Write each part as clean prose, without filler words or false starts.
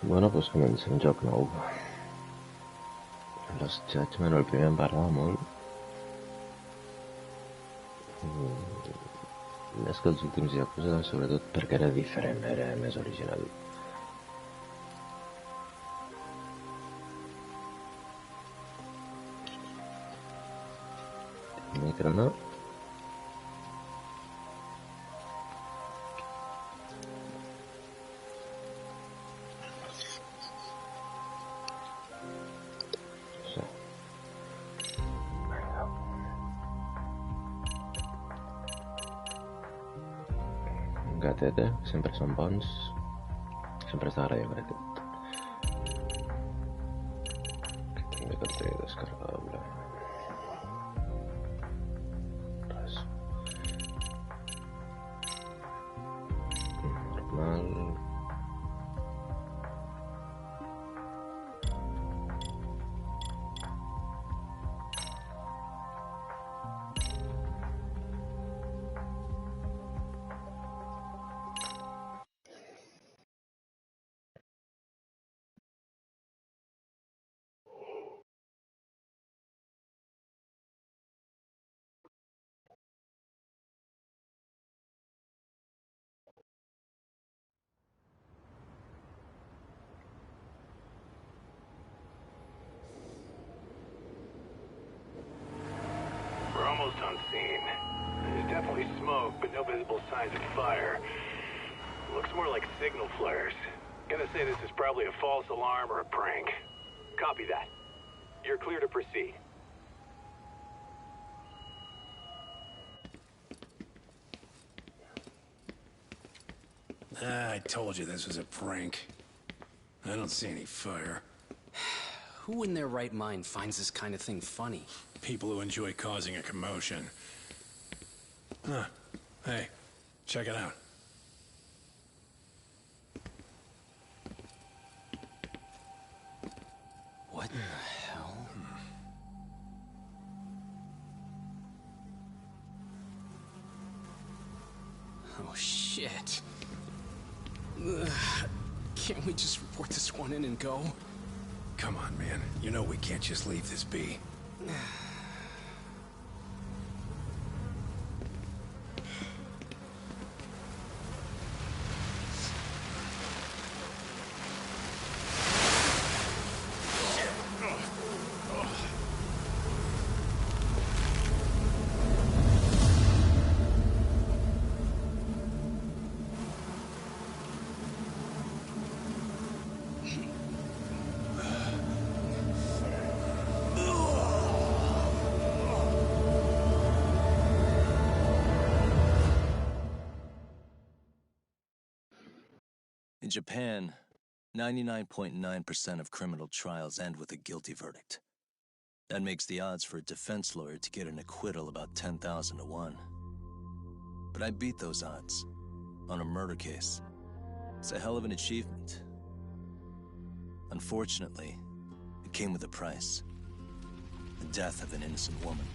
Bueno, pues comencem joc nou. Lost Judgment, el primer em parlava molt. Més que els últims Yakuza, sobretot perquè era diferent, era més original. Micro, no? Gatet, sempre són bons. Sempre està agraït per aquest. Que també conté descarregable. Res. Normal. We're almost on scene. There's definitely smoke, but no visible signs of fire. Looks more like signal flares. Gonna say this is probably a false alarm or a prank. Copy that. You're clear to proceed. I told you this was a prank. I don't see any fire. Who in their right mind finds this kind of thing funny? People who enjoy causing a commotion. Huh. Hey, check it out. What in the hell? Oh, shit. Ugh. Can't we just report this one in and go? Come on, man. You know we can't just leave this be. In Japan, 99.9% of criminal trials end with a guilty verdict. That makes the odds for a defense lawyer to get an acquittal about 10,000 to 1. But I beat those odds on a murder case. It's a hell of an achievement. Unfortunately, it came with a price. The death of an innocent woman.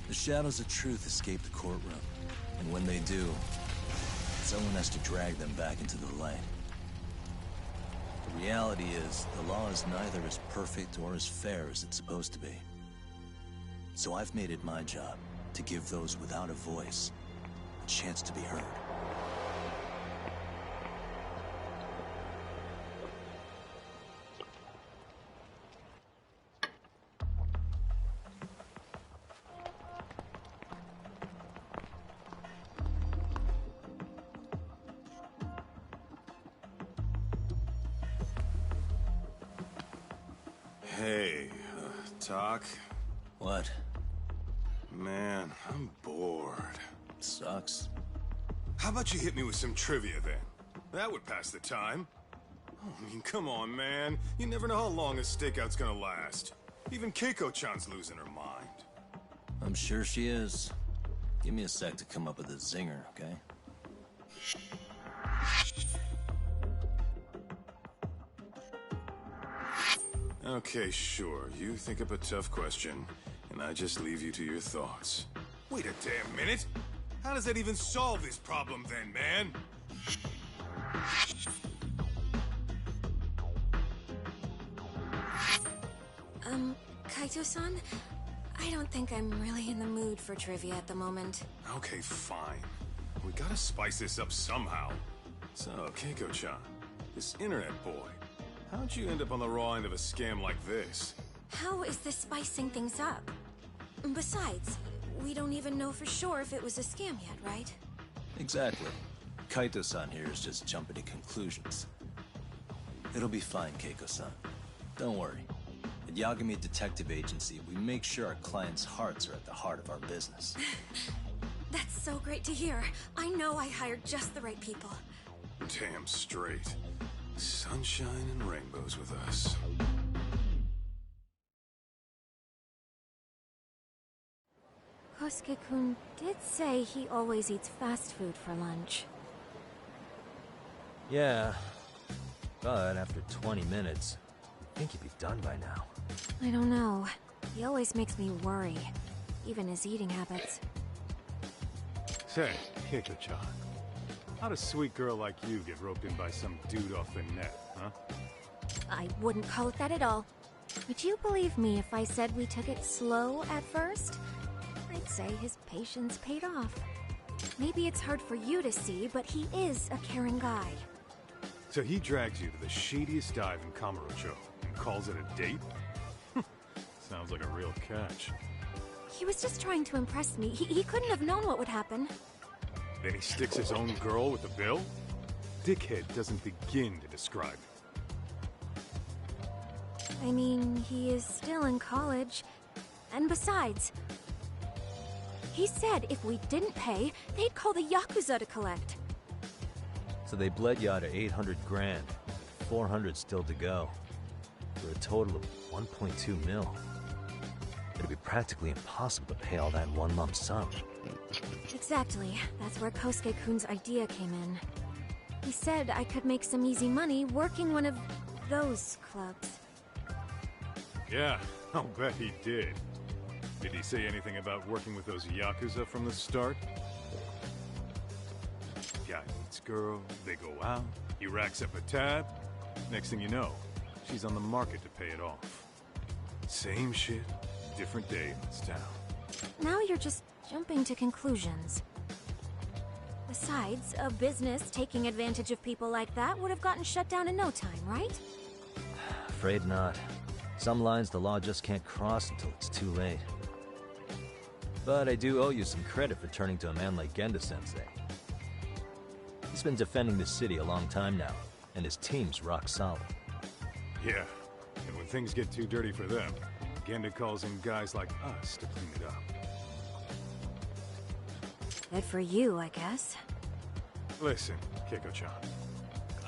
The shadows of truth escape the courtroom, and when they do, someone has to drag them back into the light. The reality is, the law is neither as perfect or as fair as it's supposed to be. So I've made it my job to give those without a voice a chance to be heard. Hey, Talk? What? Man, I'm bored. Sucks. How about you hit me with some trivia then? That would pass the time. I mean, come on, man. You never know how long a stakeout's gonna last. Even Keiko-chan's losing her mind. I'm sure she is. Give me a sec to come up with a zinger, okay? Okay, sure. You think up a tough question, and I just leave you to your thoughts. Wait a damn minute! How does that even solve this problem then, man? Kaito-san? I don't think I'm really in the mood for trivia at the moment. Okay, fine. We gotta spice this up somehow. So, Keiko-chan, this internet boy, how'd you end up on the raw end of a scam like this? How is this spicing things up? Besides, we don't even know for sure if it was a scam yet, right? Exactly. Kaito-san here is just jumping to conclusions. It'll be fine, Keiko-san. Don't worry. At Yagami Detective Agency, we make sure our clients' hearts are at the heart of our business. That's so great to hear. I know I hired just the right people. Damn straight. Sunshine and rainbows with us. Kosuke-kun did say he always eats fast food for lunch. Yeah, but after 20 minutes, I think he'd be done by now. I don't know. He always makes me worry. Even his eating habits. Say, Keiko-chan, how'd a sweet girl like you get roped in by some dude off the net, huh? I wouldn't call it that at all. Would you believe me if I said we took it slow at first? I'd say his patience paid off. Maybe it's hard for you to see, but he is a caring guy. So he drags you to the shadiest dive in Kamurocho and calls it a date? Sounds like a real catch. He was just trying to impress me. He couldn't have known what would happen. Then he sticks his own girl with the bill? Dickhead doesn't begin to describe it. I mean, he is still in college. And besides, he said if we didn't pay, they'd call the Yakuza to collect. So they bled you out of 800 grand, 400 still to go, for a total of 1.2 mil. It'd be practically impossible to pay all that in one lump sum. Exactly. That's where Kosuke-kun's idea came in. He said I could make some easy money working one of those clubs. Yeah, I'll bet he did. Did he say anything about working with those Yakuza from the start? Guy meets girl, they go out, he racks up a tab. Next thing you know, she's on the market to pay it off. Same shit, different day in this town. Now you're just jumping to conclusions. Besides, a business taking advantage of people like that would have gotten shut down in no time, right? Afraid not. Some lines the law just can't cross until it's too late. But I do owe you some credit for turning to a man like Genda-sensei. He's been defending this city a long time now, and his team's rock solid. Yeah, and when things get too dirty for them, Genda calls in guys like us to clean it up. Good for you, I guess. Listen, Keiko-chan,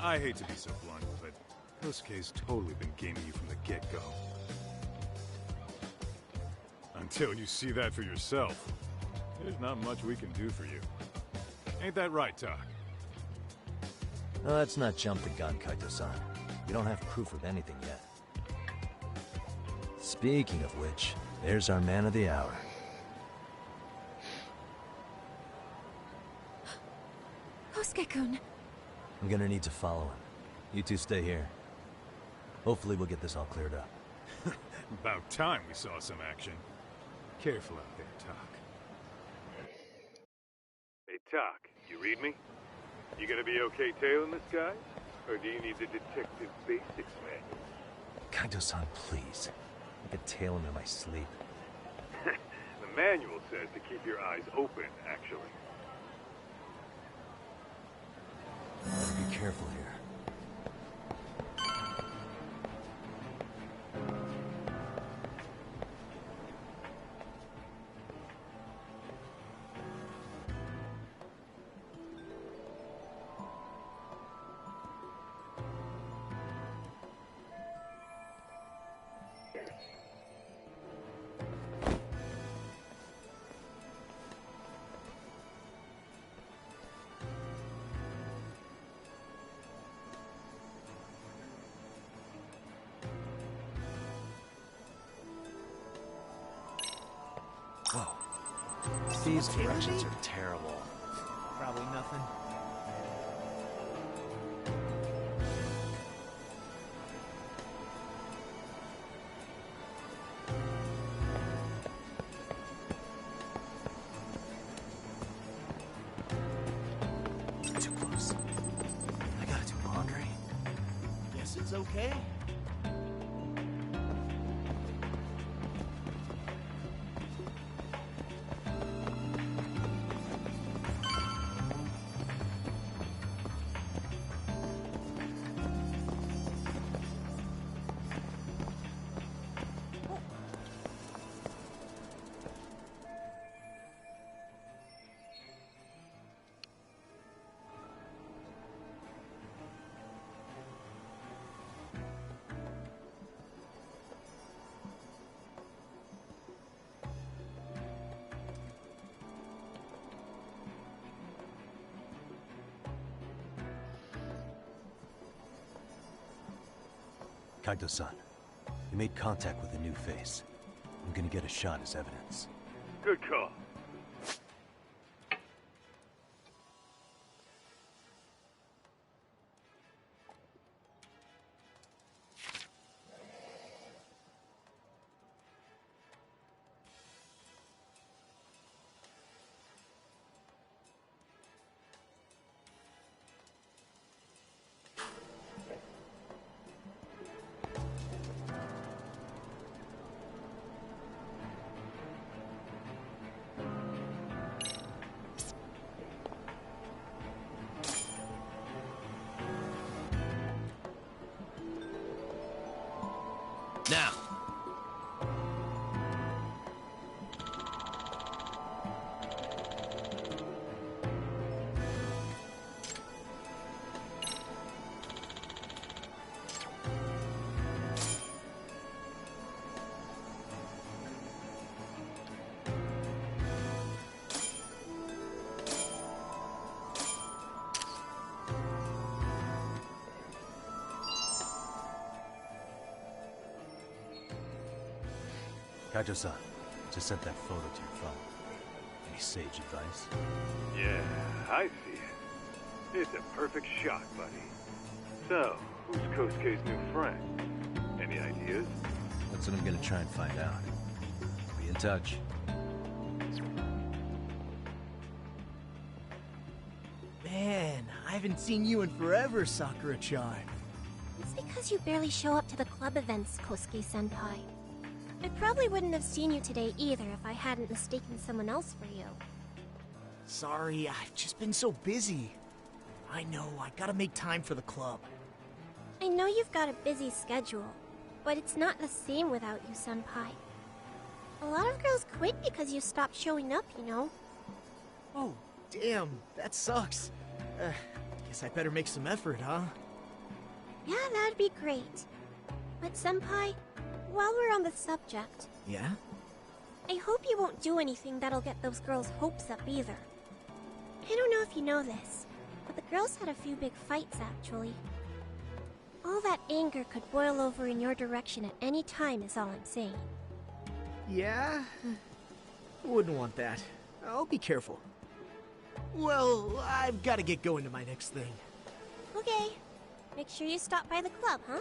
I hate to be so blunt, but Kosuke's totally been gaming you from the get-go. Until you see that for yourself, there's not much we can do for you. Ain't that right, Tak? Well, let's not jump the gun, Kaito-san. You don't have proof of anything yet. Speaking of which, there's our man of the hour. Kosuke-kun. I'm gonna need to follow him. You two stay here. Hopefully we'll get this all cleared up. About time we saw some action. Careful out there, Tak. Hey, Tak, you read me? You gonna be okay tailing this guy? Or do you need the detective basics manual? Kaito-san, please. I could tail him in my sleep. The manual says to keep your eyes open, actually. Be careful here. Whoa. These directions are terrible. Probably nothing. okay? Kaito-san, you made contact with a new face. I'm gonna get a shot as evidence. Good call. Now. Kaito-san, just sent that photo to your phone. Any sage advice? Yeah, I see it. It's a perfect shot, buddy. So, who's Kosuke's new friend? Any ideas? That's what I'm gonna try and find out. Be in touch. Man, I haven't seen you in forever, Sakura-chan. It's because you barely show up to the club events, Kosuke-senpai. I probably wouldn't have seen you today either if I hadn't mistaken someone else for you. Sorry, I've just been so busy. I know, I gotta make time for the club. I know you've got a busy schedule, but it's not the same without you, senpai. A lot of girls quit because you stopped showing up, you know. Oh, damn, that sucks. Guess I better make some effort, huh? Yeah, that'd be great. But senpai, while we're on the subject, Yeah? I hope you won't do anything that'll get those girls' hopes up either. I don't know if you know this, but the girls had a few big fights actually. All that anger could boil over in your direction at any time is all I'm saying. Yeah? Wouldn't want that. I'll be careful. Well, I've gotta get going to my next thing. Okay. Make sure you stop by the club, huh?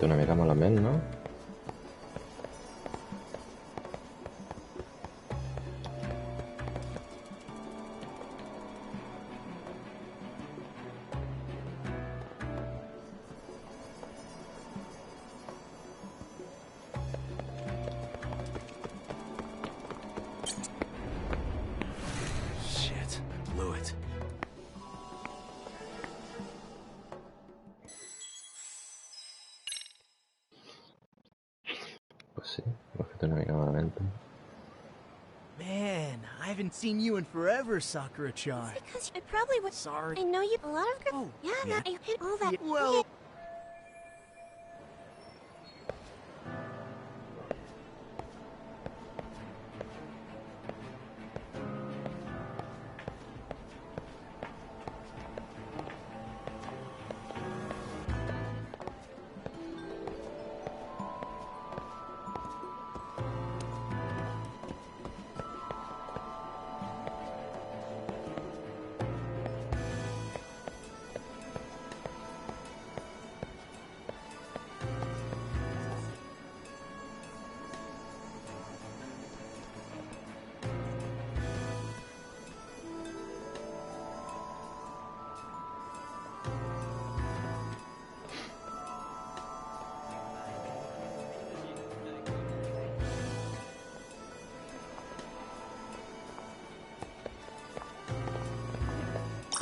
fet una mica malament, no? Shit, blew it. Pues sí, ho he fet una mica malament. Man, I haven't seen you in forever, Sakura-chan. Because I probably would. Sorry. I know you a lot of. Oh, yeah, yeah. that I hit all that. Yeah, well, Okay.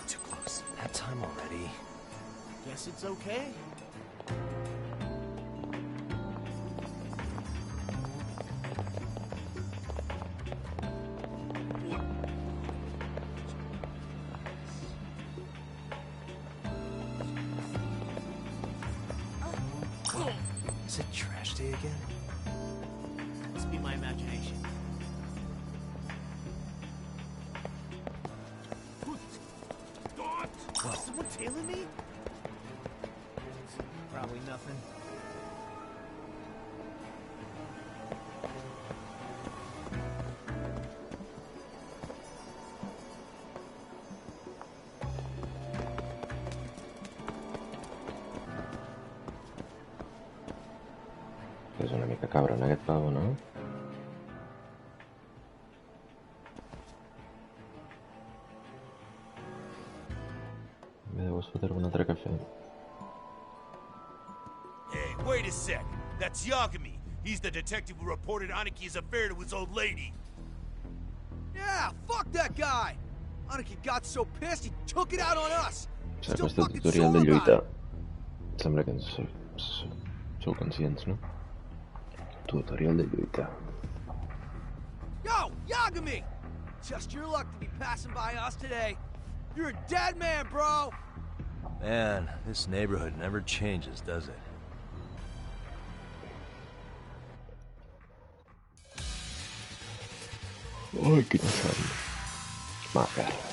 Too close. That time already. guess it's okay. Is it trash day again? Must be my imagination. Whoa. Is someone tailing me? Probably nothing. És una mica cabron aquest pavo, no? Me deus fotre un altre cafè. Hey, wait a sec. That's Yagami. He's the detective who reported Aniki's affair to his old lady. Yeah, fuck that guy! Aniki got so pissed he took it out on us! S'ha Still costat fucking tutorial sore de about lluita. it! Sembla que sou conscients, no? Tutorial de lluita. Yo, Yagami! Just your luck to be passing by us today. You're a dead man, bro! Man, this neighborhood never changes, does it? Ai, quina son. Maca.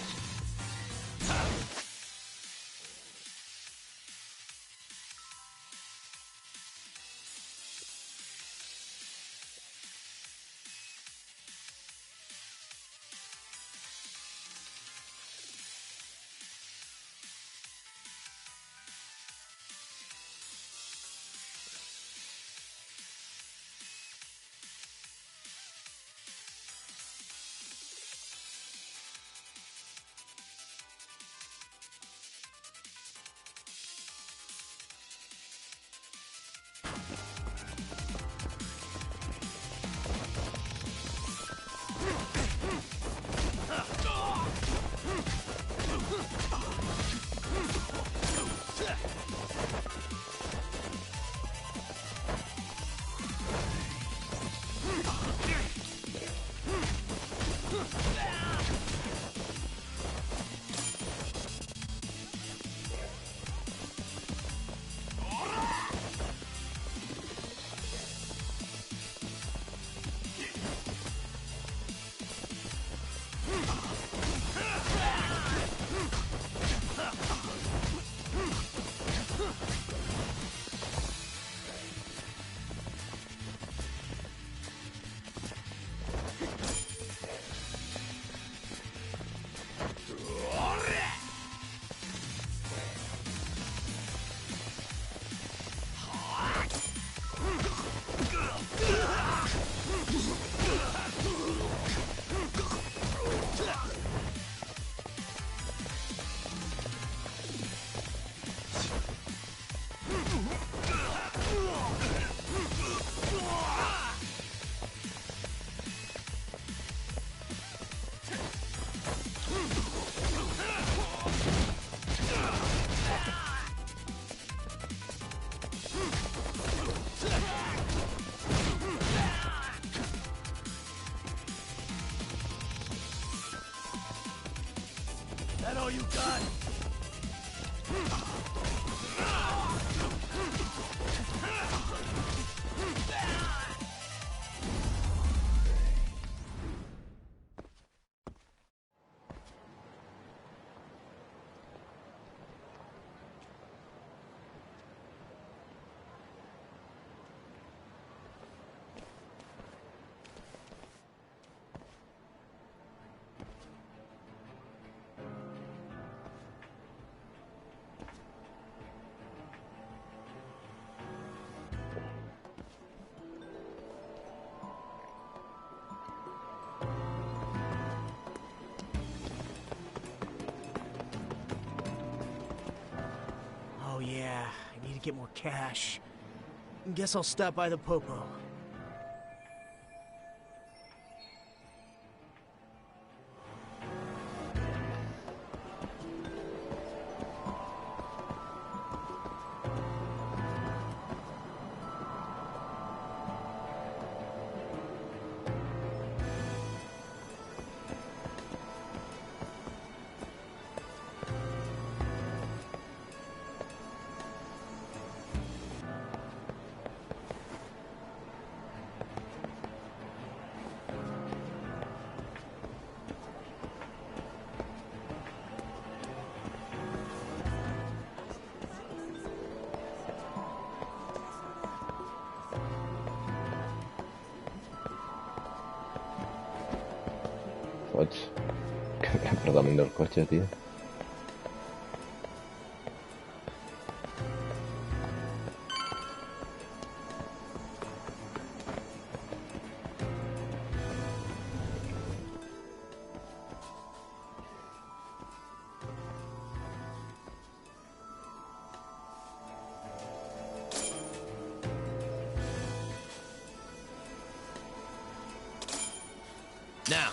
get more cash. Guess I'll stop by the Popo. Fots. L'apartament del cotxe, tio. Now.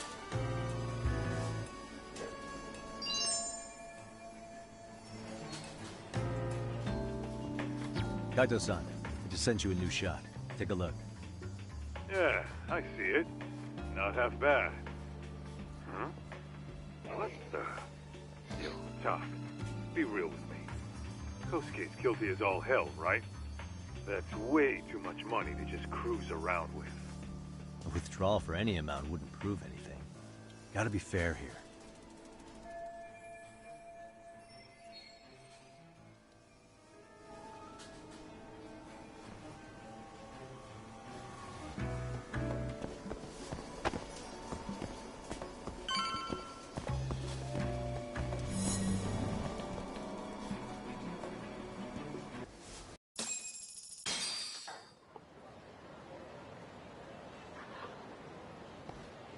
Kaito-san, I just sent you a new shot. Take a look. Yeah, I see it. Not half bad. Huh? What the? Yo, Doc, be real with me. Kosuke's guilty as all hell, right? That's way too much money to just cruise around with. A withdrawal for any amount wouldn't prove anything. Gotta be fair here.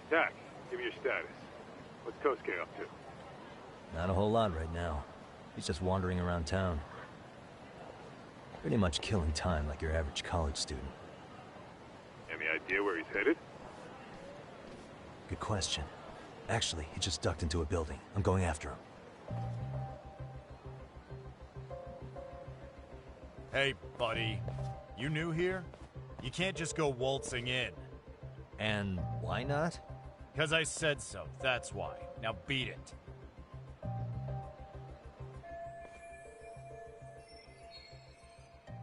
Dak, give me your status. What's Kosuke up to? Not a whole lot right now. He's just wandering around town. Pretty much killing time like your average college student. Any idea where he's headed? Good question. Actually, he just ducked into a building. I'm going after him. Hey, buddy. You new here? You can't just go waltzing in. And why not? 'Cause I said so, that's why. Now beat it.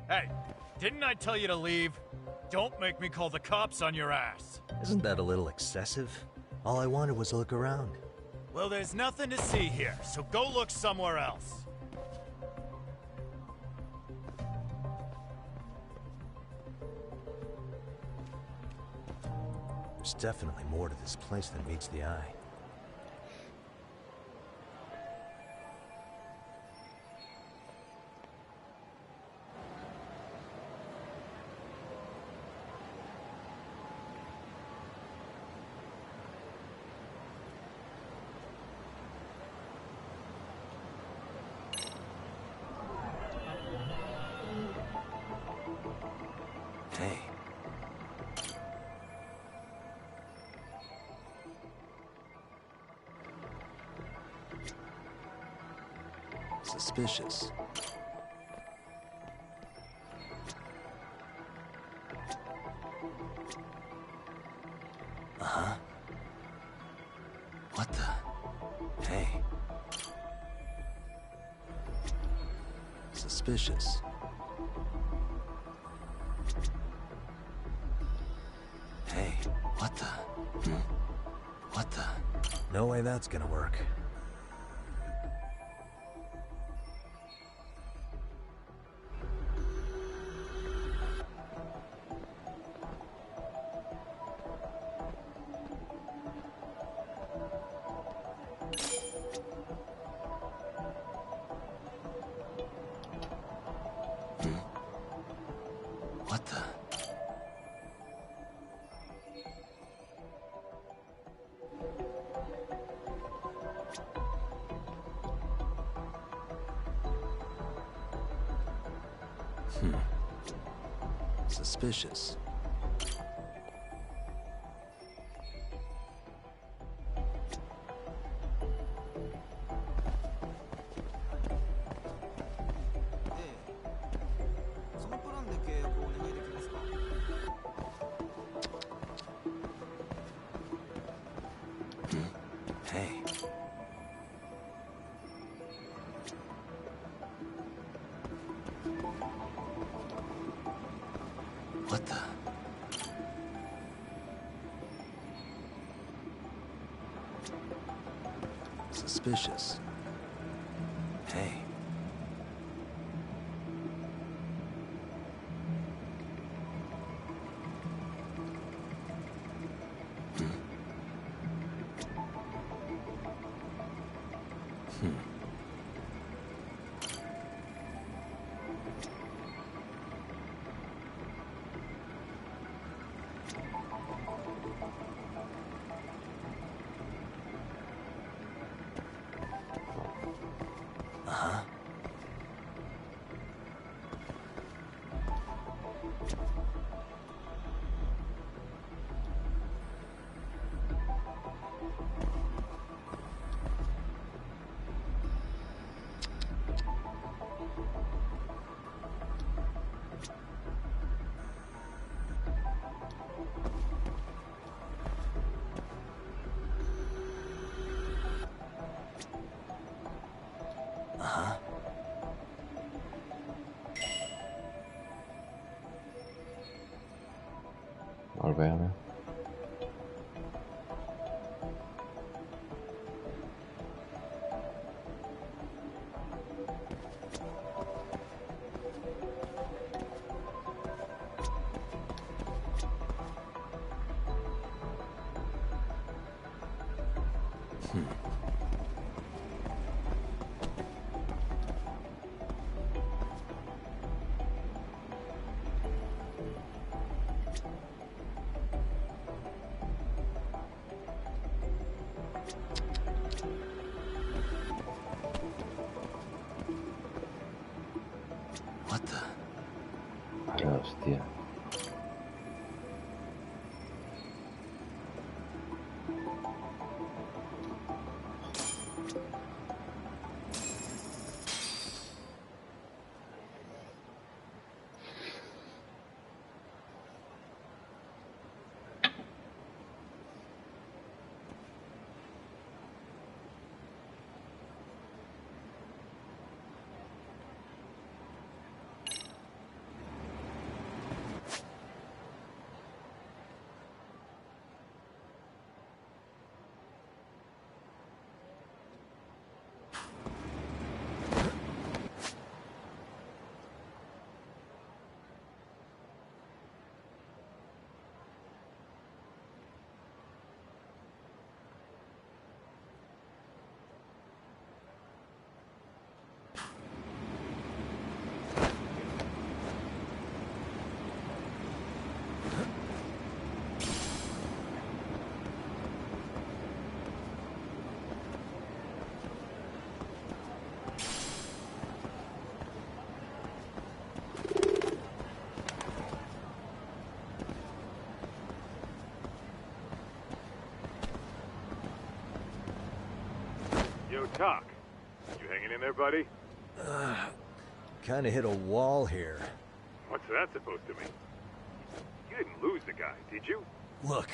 Hey, didn't I tell you to leave? Don't make me call the cops on your ass. Isn't that a little excessive? All I wanted was to look around. Well, there's nothing to see here, so go look somewhere else. There's definitely more to this place than meets the eye. Hey. Suspicious. Uh-huh. What the? Hey. Suspicious. Hey, what the? What the? No way that's gonna work. What the? Suspicious. Hey. What the? Suspicious. Hey. Uh-huh. Uh-huh. Molt bé, home. What the? Ara, hòstia. Yo, Talk. You hanging in there, buddy? Kinda hit a wall here. What's that supposed to mean? You didn't lose the guy, did you? Look,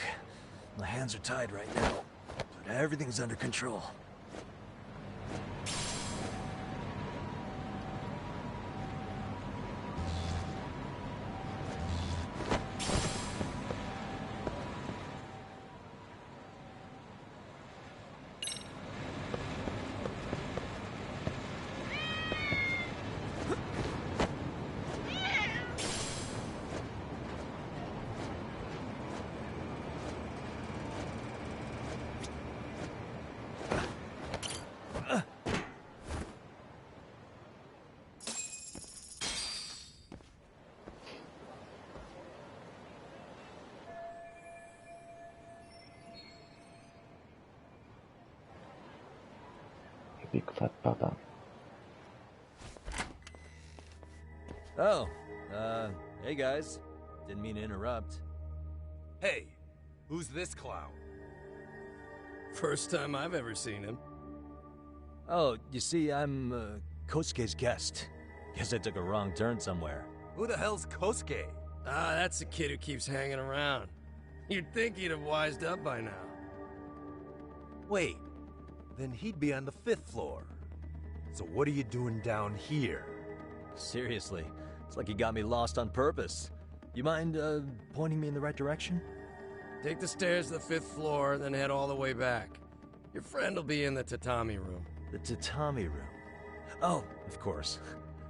my hands are tied right now, but everything's under control. Big fat papa. Oh, Hey guys. Didn't mean to interrupt. Hey, who's this clown? First time I've ever seen him. Oh, you see, I'm, Kosuke's guest. Guess I took a wrong turn somewhere. Who the hell's Kosuke? Ah, that's the kid who keeps hanging around. You'd think he'd have wised up by now. Wait, then he'd be on the 5th floor. So what are you doing down here? Seriously, it's like you got me lost on purpose. You mind, pointing me in the right direction? Take the stairs to the 5th floor, then head all the way back. Your friend will be in the tatami room. The tatami room? Oh, of course.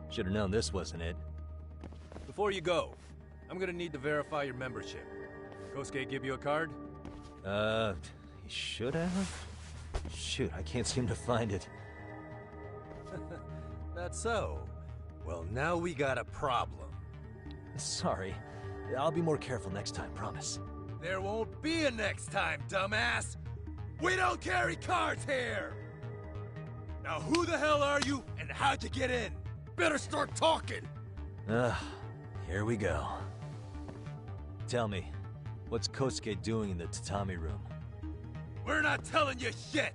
Should have known this wasn't it. Before you go, I'm gonna need to verify your membership. Kosuke give you a card? He should have? Shoot, I can't seem to find it. That's so. Well, now we got a problem. Sorry. I'll be more careful next time, promise. There won't be a next time, dumbass! We don't carry cards here! Now who the hell are you, and how'd you get in? Better start talking! Here we go. Tell me, what's Kosuke doing in the tatami room? We're not telling you shit!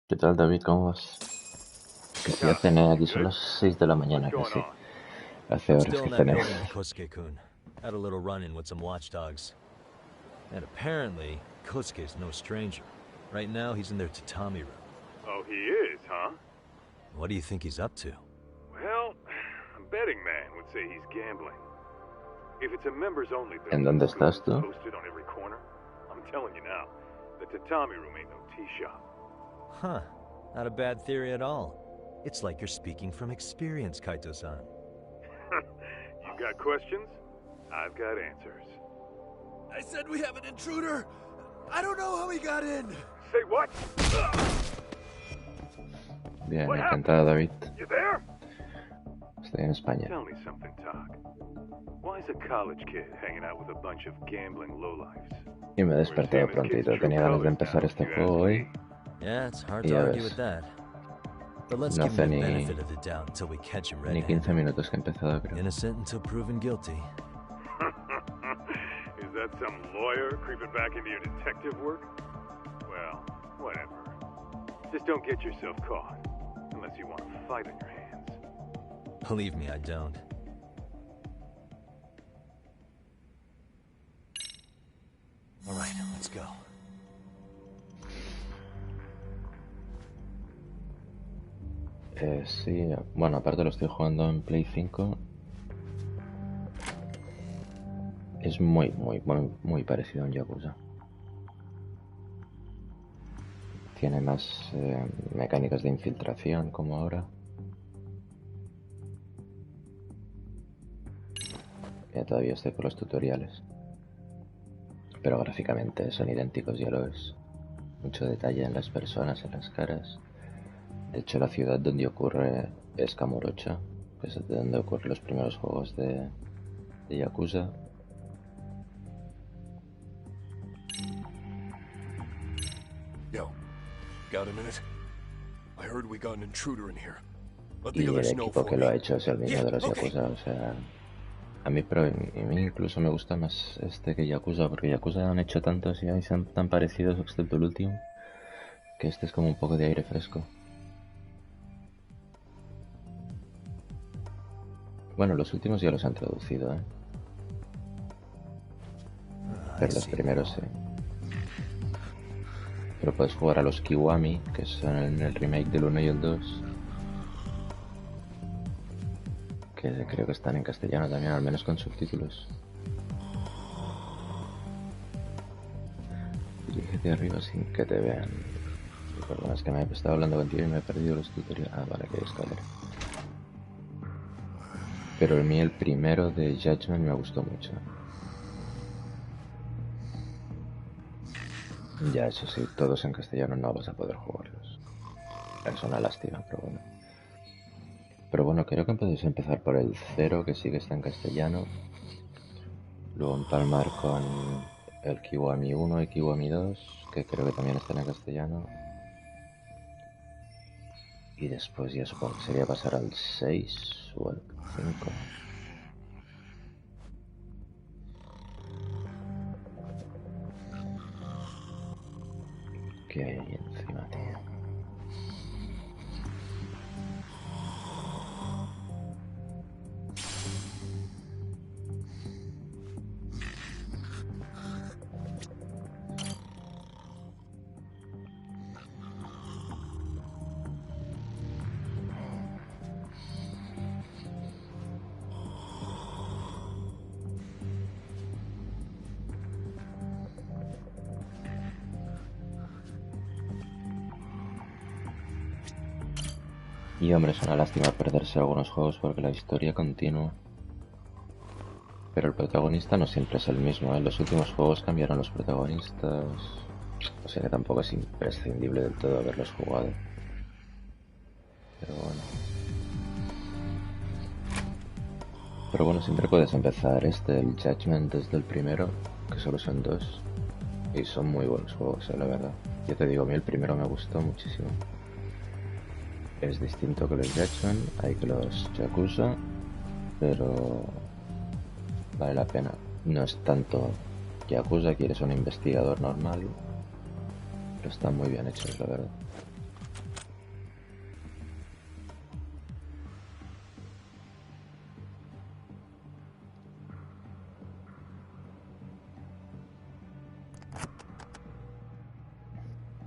¿Qué tal, David? ¿Cómo vas? Que si ya cené, aquí son las 6 de la mañana, casi. Hace I'm horas still que in that cené. building with Kosuke-kun. Had a little run-in with some watchdogs. And apparently, Kosuke's no stranger. Right now, he's in their tatami room. Oh, he is, huh? What do you think he's up to? Well, a betting man would say he's gambling. If it's a members-only ¿En building, dónde estás tú? posted on every corner, I'm telling you now, the tatami room ain't no tea shop. Huh. Not a bad theory at all. It's like you're speaking from experience, Kaito-san. You got questions? I've got answers. I said we have an intruder! I don't know how he got in! Say what? Bien, What encantado, David. You there? Estoy en España. Tell me something, Doc. Why is a college kid hanging out with a bunch of gambling lowlifes? Y me he despertado prontito. Tenía ganas de empezar este juego hoy. Yeah, it's hard Y to ya argue ves. with that. But let's No give him hace the ni- benefit of the doubt until we catch him Ni red-handed. 15 minutos que he empezado, creo. Innocent until proven guilty. Is that some lawyer creeping back into your detective work? Well, whatever. Just don't get yourself caught. Unless you want a fight on your hands. Believe me, I don't. Let's go. Sí, bueno, aparte lo estoy jugando en Play 5. Es muy parecido a un Yakuza. Tiene más mecánicas de infiltración como ahora. Ya todavía estoy por los tutoriales. Pero gráficamente son idénticos, ya lo es. Mucho detalle en las personas, en las caras. De hecho, la ciudad donde ocurre es Kamurocho, que es de donde ocurren los primeros juegos de Yakuza. Yo, got a minute? I heard we got an intruder in here. Let Y the el others know equipo for que me. lo ha hecho es el mismo de los Okay. Yakuza, o sea... A mí, pero a mí incluso me gusta más este que Yakuza, porque Yakuza han hecho tantos y son tan parecidos, excepto el último, que este es como un poco de aire fresco. Bueno, los últimos ya los han traducido, ¿eh? Pero los primeros sí. Pero puedes jugar a los Kiwami, que son en el remake del 1 y el 2. Que creo que están en castellano también, al menos con subtítulos. Dirígete arriba sin que te vean. Perdona, es que me he estado hablando contigo y me he perdido los tutoriales. Ah, vale, que hay escalera. Pero el primero de Judgment me gustó mucho. Ya, eso sí, todos en castellano no vas a poder jugarlos. Es una lástima, pero bueno. Pero bueno, creo que podéis empezar por el 0, que sí que está en castellano. Luego empalmar con el Kiwami 1 y Kiwami 2, que creo que también están en castellano. Y después ya supongo que sería pasar al 6 o al 5. ¿Qué hay ahí encima, tío? Y hombre, es una lástima perderse algunos juegos porque la historia continúa. Pero el protagonista no siempre es el mismo, ¿eh? En los últimos juegos cambiaron los protagonistas. O sea que tampoco es imprescindible del todo haberlos jugado. Pero bueno. Pero bueno, siempre puedes empezar el Judgment desde el primero, que solo son 2. Y son muy buenos juegos, la verdad. Yo te digo, a mí el primero me gustó muchísimo. Es distinto que los Judgment, hay que los Yakuza, pero vale la pena. No es tanto Yakuza, que eres un investigador normal, pero están muy bien hechos, la verdad.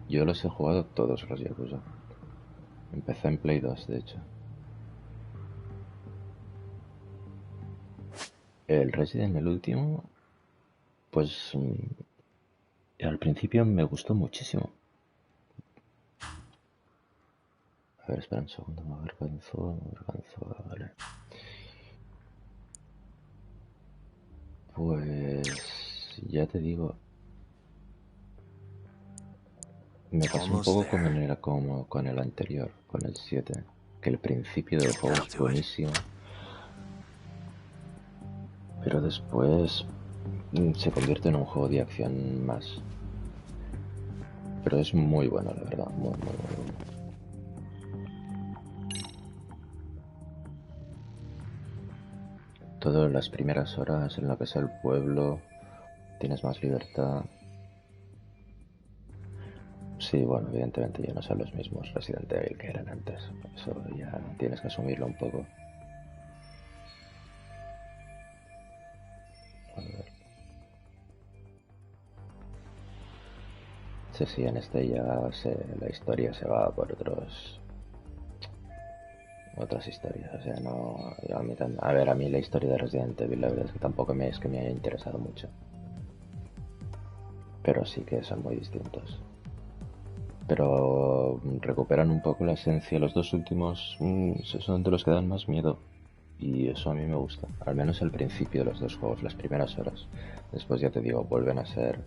Yo los he jugado todos los Yakuza. Empecé en Play 2, de hecho. El Resident, el último, pues al principio me gustó muchísimo. A ver, espera un segundo, me avergonzó, vale. Pues ya te digo, me pasó un poco como con el anterior, con el 7, que el principio del juego es buenísimo, pero después se convierte en un juego de acción más. Pero es muy bueno, la verdad, muy bueno. Todas las primeras horas en lo que es el pueblo, tienes más libertad. Sí, bueno, evidentemente ya no son los mismos Resident Evil que eran antes. Eso ya tienes que asumirlo un poco. A ver. Sí, sí, en este ya la historia se va por otras historias, o sea, no... A ver, a mí la historia de Resident Evil, la verdad es que tampoco es que me haya interesado mucho. Pero sí que son muy distintos. Pero recuperan un poco la esencia. Los dos últimos son de los que dan más miedo. Y eso a mí me gusta. Al menos al principio de los dos juegos, las primeras horas. Después ya te digo, vuelven a ser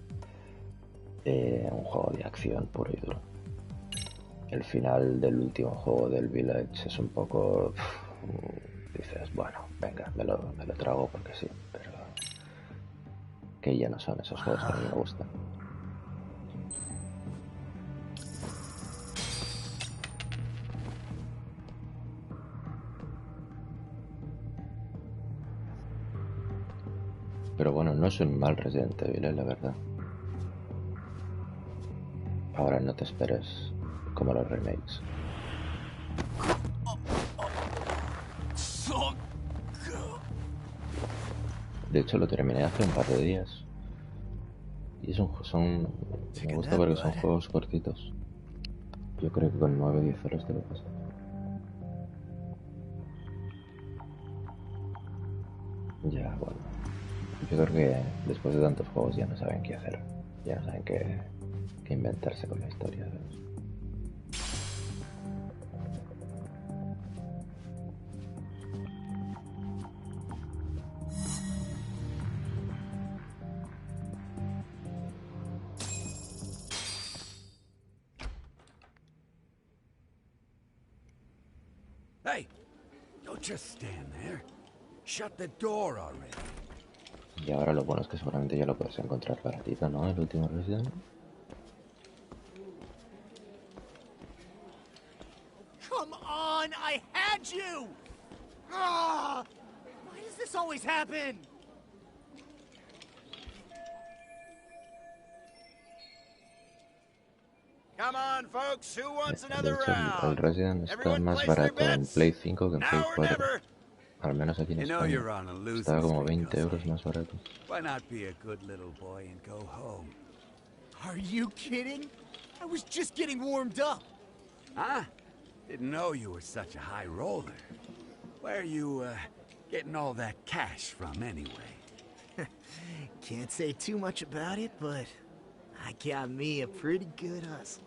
un juego de acción puro y duro. El final del último juego del Village es un poco... dices, bueno, venga, me lo trago porque sí. Pero que ya no son esos juegos que a mí me gustan. Pero bueno, no es un mal Resident Evil, la verdad. Ahora no te esperes como los remakes. De hecho lo terminé hace un par de días. Y me gusta porque son juegos cortitos. Yo creo que con 9 o 10 horas te lo pasas. Ya, bueno. Yo creo que después de tantos juegos ya no saben qué hacer. Ya no saben qué inventarse con la historia, ¿sabes? Hey, don't just stand there. Shut the door already. Y ahora lo bueno es que seguramente ya lo puedes encontrar baratito, ¿no? El último Resident. Come on, I had you! Ah! Why does this always happen? Come on, folks, who wants De another hecho, el round? Resident está Everyone más place their barato en bets? Play 5 que en Play Now or 4. never. Al menos aquí en You know España. you're on a losing Estaba como streak, 20 euros más barato. Why not be a good little boy and go home? Are you kidding? I was just getting warmed up. Huh? Didn't know you were such a high roller. Where are you, getting all that cash from anyway? Can't say too much about it, but I got me a pretty good hustle.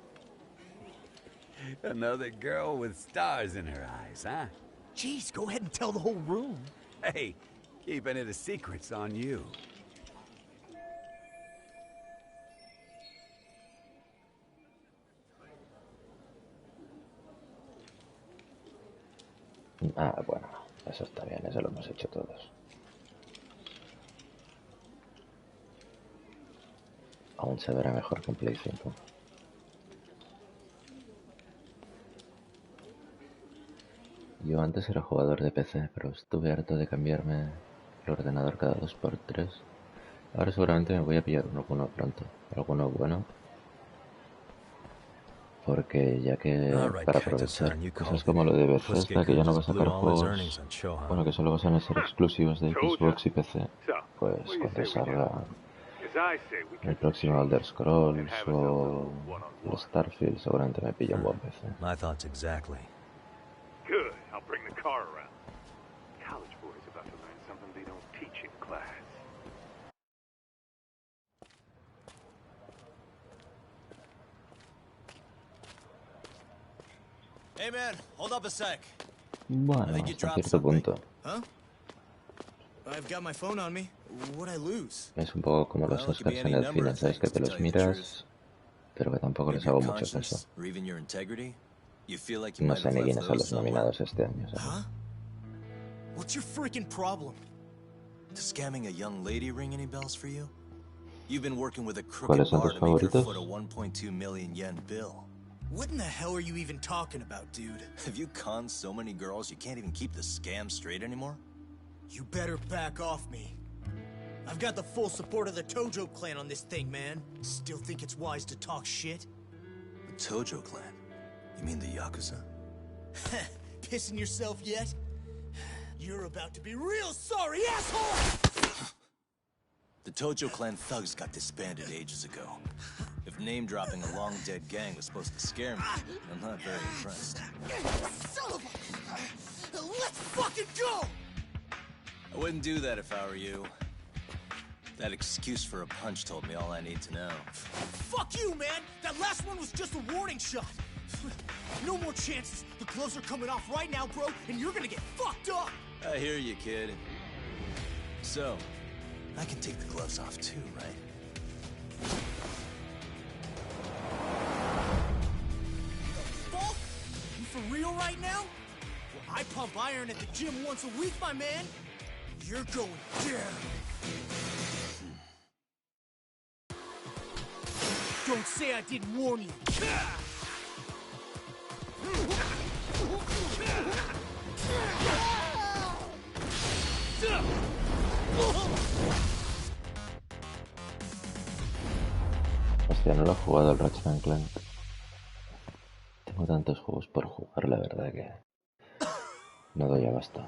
Another girl with stars in her eyes, huh? Jeez, go ahead and tell the whole room. Hey, keeping it a secret's on you. Ah, bueno, eso está bien, eso lo hemos hecho todos. Aún se verá mejor que en Play 5. Yo antes era jugador de PC, pero estuve harto de cambiarme el ordenador cada 2x3. Ahora seguramente me voy a pillar alguno pronto, alguno bueno. Porque ya que para aprovechar cosas como lo de Bethesda, que ya no va a sacar juegos, bueno, que solo van a ser exclusivos de Xbox y PC, pues cuando salga el próximo Elder Scrolls o los Starfield, seguramente me pillo un buen PC. My thoughts exactly. Good. I'll bring the car around. College boys about to learn something they don't teach in class. Hey man, hold up a sec. Bueno, hasta cierto punto. Huh? I've got my phone on me. What'd I lose? Es un poco como los Oscars en el cine, sabes que te los miras, pero que tampoco les hago mucho caso. No sé ni quiénes son los nominados este año, ¿sabes? What's your freaking problem? Does scamming a young lady ring any bells for you? You've been working with a crooked bar to make her foot a 1.2 million yen bill. What in the hell are you even talking about, dude? Have you conned so many girls you can't even keep the scam straight anymore? You better back off me. I've got the full support of the Tojo clan on this thing, man. Still think it's wise to talk shit? The Tojo clan? You mean the Yakuza? Pissing yourself yet? You're about to be real sorry, asshole! The Tojo clan thugs got disbanded ages ago. If If name-dropping a long-dead gang was supposed to scare me, I'm not very impressed. Son of a... Let's fucking go! I wouldn't do that if I were you. That excuse for a punch told me all I need to know. Fuck you, man! That last one was just a warning shot! No more chances. The gloves are coming off right now, bro, and you're gonna get fucked up! I hear you, kid. So, I can take the gloves off too, right? Falk? You for real right now? Well, I pump iron at the gym once a week, my man. You're going down. Don't say I didn't warn you. Hostia, no lo he jugado el Ratchet & Clank. Tengo tantos juegos por jugar, la verdad que no doy abasto.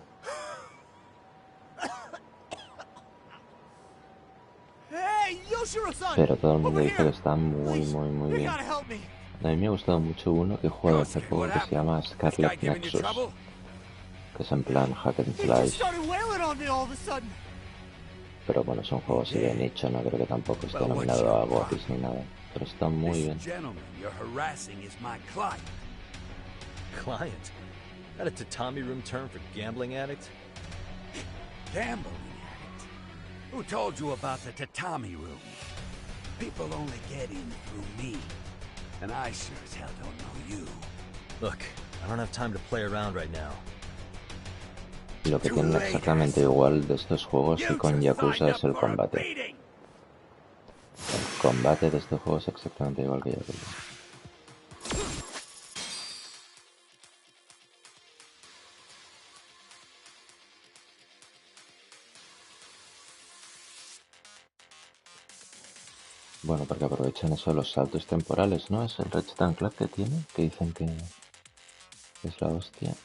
Pero todo el mundo dice que está muy bien. A mí me ha gustado mucho uno que he jugado hace poco que se llama Scarlet Nexus, que es en plan hack and slash. Pero bueno, son juegos así de nicho, no creo que tampoco esté nominado a Gotis ni nada. Pero está muy bien. Client? That a tatami room term for gambling addict? Gambling addict? Who told you about the tatami room? People only get in through me. And I sure as hell don't know you. Look, I don't have time to play around right now. Lo que tienen exactamente igual de estos juegos y con Yakuza es el combate. El combate de este juego es exactamente igual que Yakuza. Bueno, porque aprovechan eso los saltos temporales, ¿no? Es el Ratchet & Clank que tiene, que dicen que es la hostia.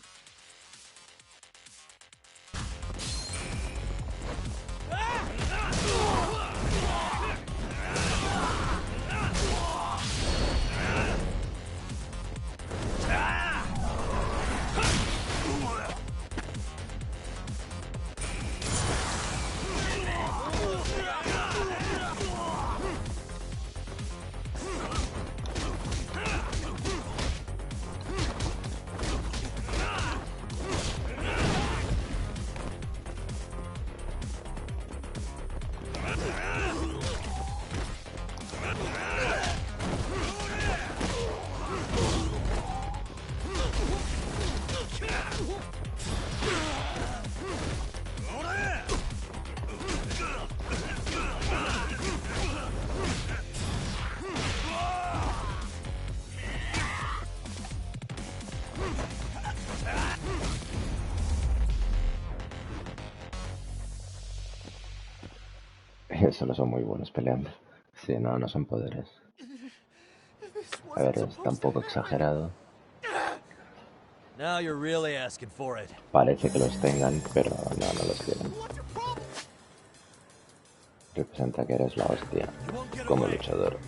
Solo son muy buenos peleando. Sí, no son poderes. A ver, es tampoco exagerado. Now you're really asking for it. Parece que los tengan, pero no los tienen. Representa que eres la hostia, como luchador.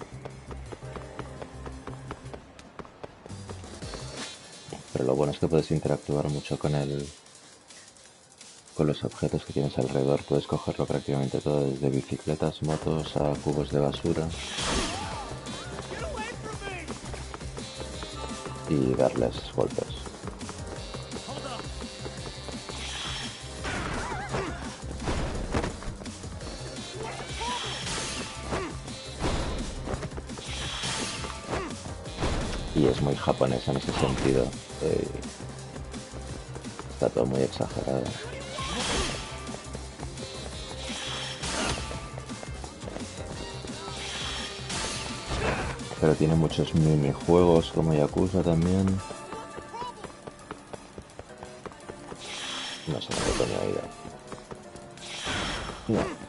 Pero lo bueno es que puedes interactuar mucho con los objetos que tienes alrededor. Puedes cogerlo prácticamente todo, desde bicicletas, motos a cubos de basura. Y darles golpes. Y es muy japonés en ese sentido. Está todo muy exagerado. Pero tiene muchos minijuegos como Yakuza también. No sé, no tenía idea. No.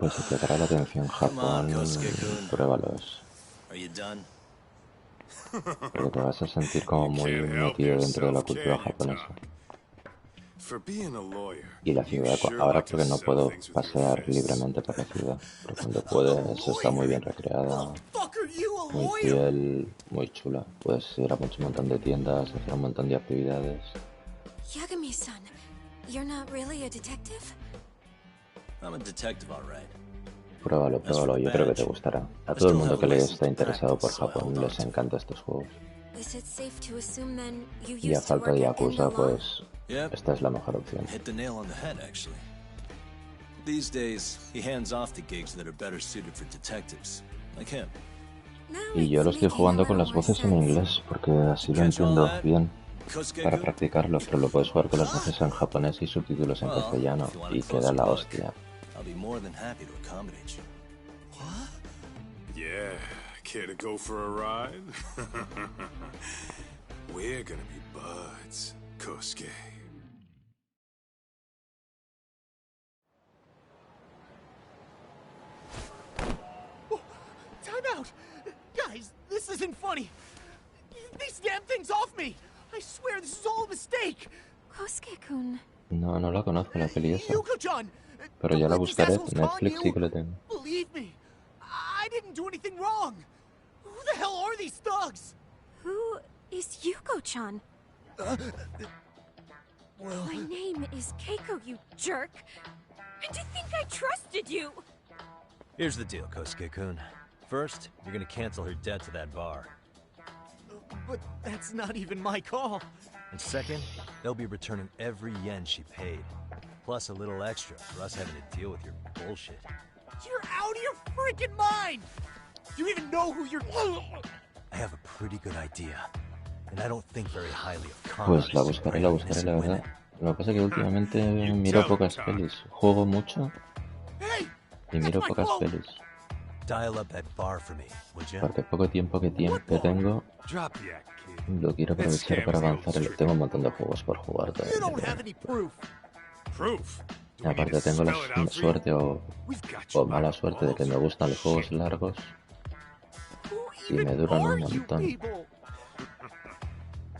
Pues si te atrae la atención Come on, Japón, Kosuke-kun. pruébalos. Are you done? Porque te vas a sentir como muy Can't help metido dentro de la yourself, cultura can you, japonesa. Doc? For being a lawyer, Y la you ciudad, sure ahora like to porque no settle puedo things with your pasear fists. libremente por la ciudad, pero cuando A puedes está muy bien lawyer? recreada, Fuck are you, a muy lawyer? fiel, muy chula. Puedes ir a un montón de tiendas, hacer un montón de actividades. Yagami-san, you're not really a detective? I'm a detective, all right. Pruébalo, pruébalo, yo creo que te gustará. A todo el mundo que le está interesado por Japón les encanta estos juegos. Is it safe to assume then you Y a used to falta work de at Gendo Yakuza, Law? pues Yep. esta es la mejor opción. Hit the nail on the head, actually. These days, he hands off to gigs that are better suited for detectives, like him. Y yo lo estoy jugando con las voces en inglés, porque así lo entiendo bien para practicarlo, pero lo puedes jugar con las voces en japonés y subtítulos en castellano, y queda la hostia. I'll be more than happy to accommodate you. What? Yeah, care to go for a ride? We're gonna be buds, Kosuke. Time out! Guys, this isn't funny! These damn things off me! I swear this is all a mistake! Kosuke-kun. No, no la conozco la peli esa, Yuko-chan! pero ya la These buscaré. assholes calling Netflix sí you. que lo tengo. Believe me, I didn't do anything wrong! Who the hell are these thugs? Who is Yuko-chan? Well... My name is Keiko, you jerk! And to think I trusted you! Here's the deal, Kosuke-kun. First, you're gonna cancel her debt to that bar. But that's not even my call. And second, they'll be returning every yen she paid. Plus a little extra for us having to deal with your bullshit. You're out of your freaking mind! Do you even know who you're... I have a pretty good idea. And I don't think very highly of Pues la commerce. buscaré, la verdad. Lo que pasa es que últimamente miro pocas pelis. Juego mucho y miro pocas pelis. Dial up that bar for me, would you? Porque poco tiempo que tengo, lo quiero aprovechar para avanzar. Tengo un montón de juegos por jugar You don't todavía. have any proof. Proof? Y aparte tengo la suerte o mala suerte de que me gustan los juegos largos y me duran un montón.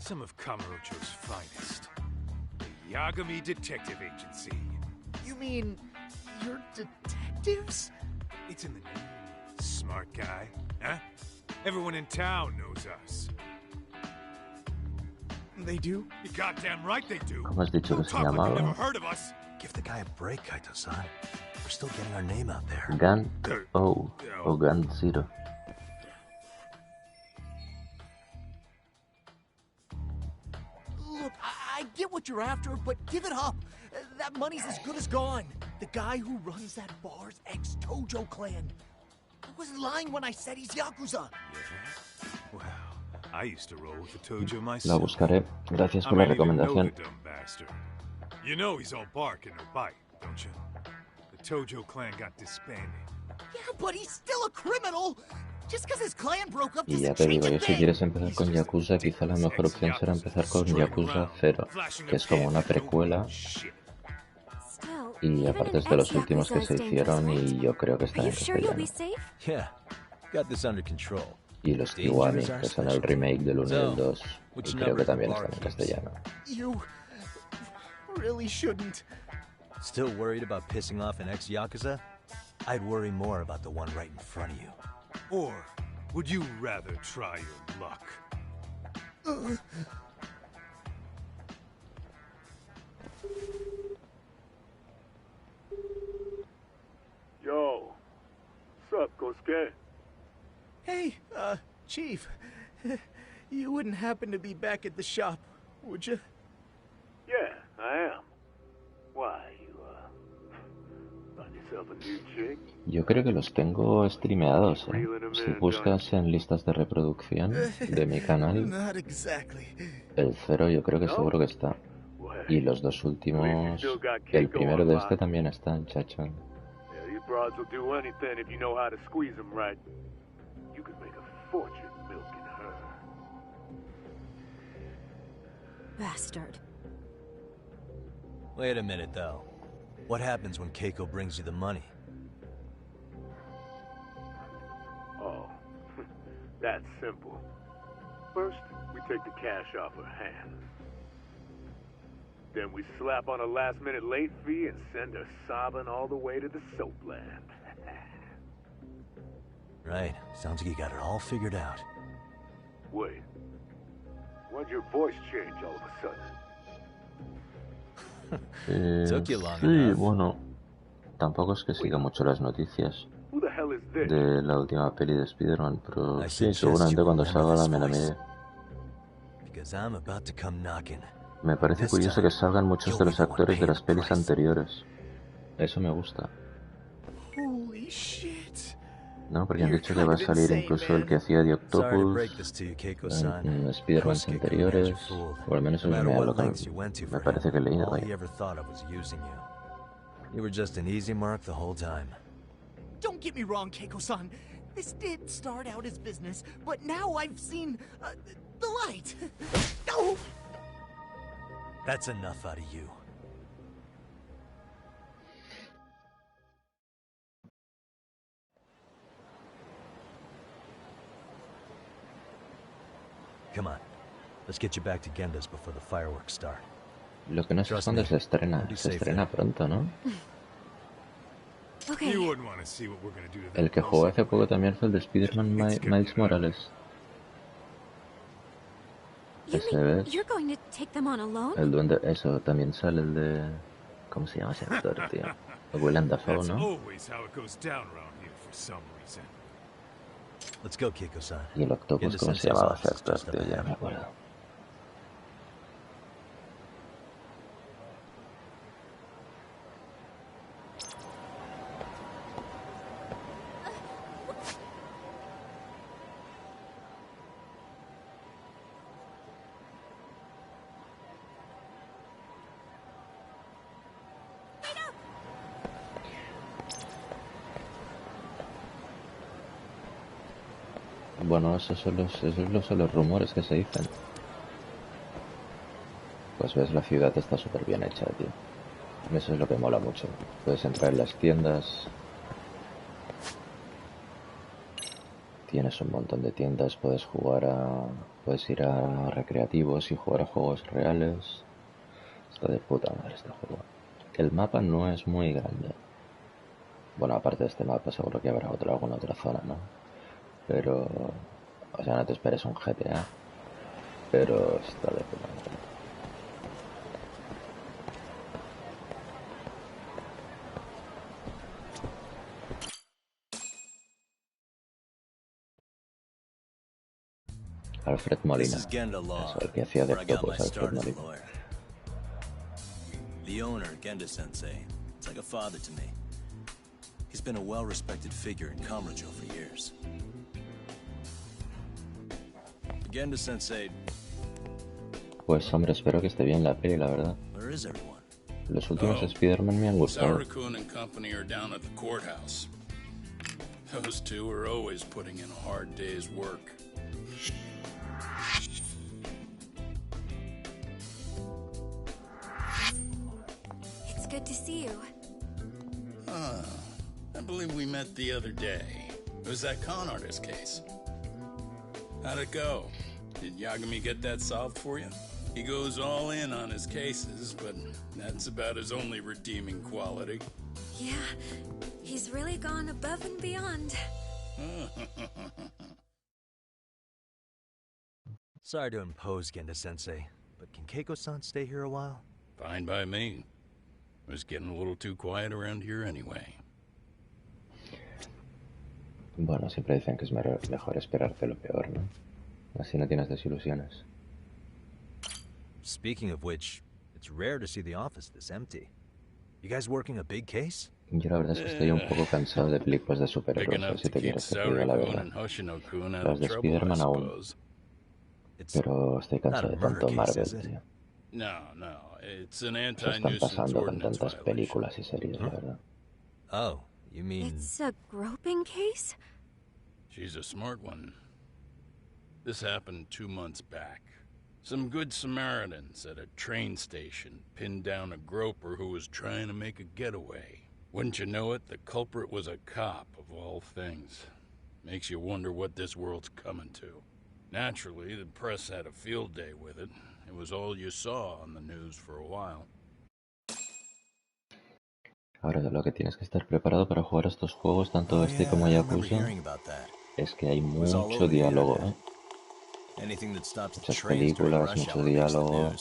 Some of Kamurocho's finest. The Yagami Detective Agency. You mean... you're detectives? It's in the name. Smart guy, huh? Everyone in town knows us. They do? You goddamn right they do. ¿Cómo has dicho que se Talk like you never llamaba? heard of us. Give the guy a break, Kaito-san. We're still getting our name out there. Gun O o Gun Zero. Look, I get what you're after, but give it up. That money's as good as gone. The guy who runs that bar's ex-Tojo clan. I wasn't lying when I said he's Yakuza. Well, I used to roll with the Tojo La myself. buscaré. Gracias I por la might even know recomendación. the dumb bastard. You know he's all bark and no bite, don't you? The Tojo clan got disbanded. Yeah, but he's still a criminal. Just because his clan broke up Y ya doesn't te change digo, a yo si thing. quieres empezar con Yakuza, quizá la mejor opción será empezar con Yakuza 0, que es como una precuela. Y aparte es de los últimos que se hicieron y yo creo que está en castellano. Yeah, got this under control. Y los Kiwami, que son el remake del 1 y el 2, y creo que también están en castellano. You really shouldn't. Still worried about pissing off an ex-Yakuza? I'd worry more about the one right in front of you. Or would you rather try your luck? Yo, what's up, Kosuke? Hey, Chief. You wouldn't happen to be back at the shop, would you? Yeah, I am. Why, you, find yourself a new chick? Yo creo que los tengo streameados, ¿eh? Si buscas en listas de reproducción de mi canal, Not exactly. el 0 yo creo que seguro que está. Y los dos últimos, el primero de este también está, el Chachón. Yeah, these broads will do anything if you know how to squeeze them right. You could make a fortune milking her. Bastard. Wait a minute, though. What happens when Keiko brings you the money? that simple. First, we take the cash off her hands. Then we slap on a last-minute late fee and send her sobbing all the way to the soap land. Right. Sounds like you got it all figured out. Wait. Why'd your voice change all of a sudden? Took you long Sí, enough. bueno, tampoco es que siga mucho las noticias Who the hell is this? de la última peli de Spider-Man, pero I sí, suggest seguramente you cuando remember salga this me la voice. mire. Because I'm about to come knocking. Me parece This curioso time, que salgan muchos you'll de be los the one actores de paying las the pelis price. anteriores. Eso me gusta. Holy shit. No, porque han You're dicho que va a kind of salir insane, incluso el man. que hacía de Sorry to break Octopus this to you, Keiko-san. en Spider-Man Kosuke-kun had anteriores, you fooled. o al menos No eso matter me, what lo que lengths you went to me for parece him, que leí. all Vaya. he ever thought of was using you. You were just an easy mark the whole time. Don't get me wrong, Keiko-san. This did start out as business, but now I've seen the light. No! That's enough out of you. Come on. Let's get you back to Genda's before the fireworks start. Lo que no sé es Trust cuándo me, se estrena. I'll be Se safe estrena there. pronto, ¿no? Okay. You wouldn't want to see what we're gonna do to that El que place jugó hace anyway. poco también fue el de Spider-Man It's gonna Miles be that way. Morales. You Ese mean ves. you're going to take them on alone? El duende, eso, también sale el de... ¿Cómo se llama ese actor, tío? Willem Dafoe, That's ¿no? always how it goes down around here for some reason. Let's go, Keiko-san. Y el Octopus, Genda ¿cómo se Sensei's llamaba office ese is actor, just up tío? Ya ahead. no me acuerdo. Bueno, esos son los rumores que se dicen. Pues ves, la ciudad está súper bien hecha, tío. Eso es lo que mola mucho. Puedes entrar en las tiendas. Tienes un montón de tiendas, puedes ir a recreativos y jugar a juegos reales. Está de puta madre este juego. El mapa no es muy grande. Bueno, aparte de este mapa seguro que habrá alguna otra zona, ¿no? Pero... O sea, no te esperes un GTA. Pero está de puta madre. Alfred Molina. This is Genda Law, Eso, el que hacía de where I got my Octopus, Alfred start as a Molina. lawyer. The owner, Genda-sensei, it's like a father to me. He's been a well-respected figure in Kamurocho for years. Genda-sensei, Pues hombre, espero que esté bien la peli, la verdad. where is everyone? Los últimos Spider-Man me han gustado. Saurakun and company are down at the courthouse. Those two are always putting in a hard day's work. It's good to see you. I believe we met the other day. It was that con artist case. How'd it go? Did Yagami get that solved for you? He goes all in on his cases, but that's about his only redeeming quality. Yeah, he's really gone above and beyond. Sorry to impose, Genda-sensei, but can Keiko-san stay here a while? Fine by me. It was getting a little too quiet around here anyway. Bueno, siempre dicen que es mejor esperarte lo peor, ¿no? Así no tienes desilusiones. Speaking of which, it's rare to see the office this empty. You guys working a big case? Yo la verdad es que estoy un poco cansado de películas de Big superhéroes, enough si to te keep quieres que te diga la Saurakun verdad. and Hoshino-kun out Las of de trouble, I Spider-Man aún. suppose. Pero estoy not cansado a de murder tanto case, Marvel, is it? tío. No, it's an Se están anti-nuisance pasando con ordinance tantas violation. películas y series, la verdad. Oh, you mean... It's a groping case? She's a smart one. This happened 2 months back. Some good Samaritans at a train station pinned down a groper who was trying to make a getaway. Wouldn't you know it, the culprit was a cop, of all things. Makes you wonder what this world's coming to. Naturally, the press had a field day with it. It was all you saw on the news for a while. Ahora, lo que tienes que estar preparado para jugar a estos juegos, tanto este como Yakuza, es que hay mucho diálogo, ¿eh? Muchas películas, mucho diálogo.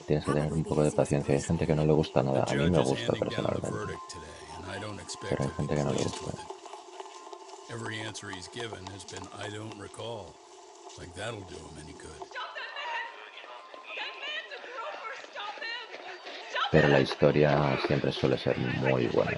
Tienes que tener un poco de paciencia. Hay gente que no le gusta nada. A mí me gusta personalmente. Pero hay gente que no le gusta. Every answer he's given has been, I don't recall. Like that'll do him any good. Pero la historia siempre suele ser muy buena.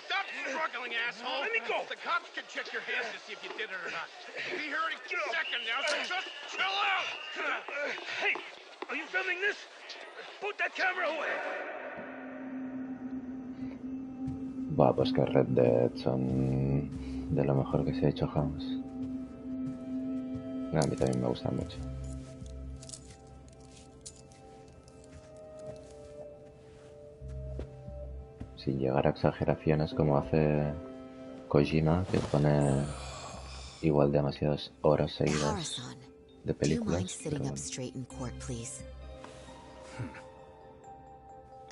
Stop struggling, asshole! Let me go! The cops can check your hands to see if you did it or not. Be here any second now, so just chill out! Hey! Are you filming this? Put that camera away! Va, pues que Red Dead son de lo mejor que se ha hecho jamás. A mí también me gustan mucho. Sin llegar a exageraciones como hace Kojima, que pone igual demasiadas horas seguidas de películas. Pero bueno.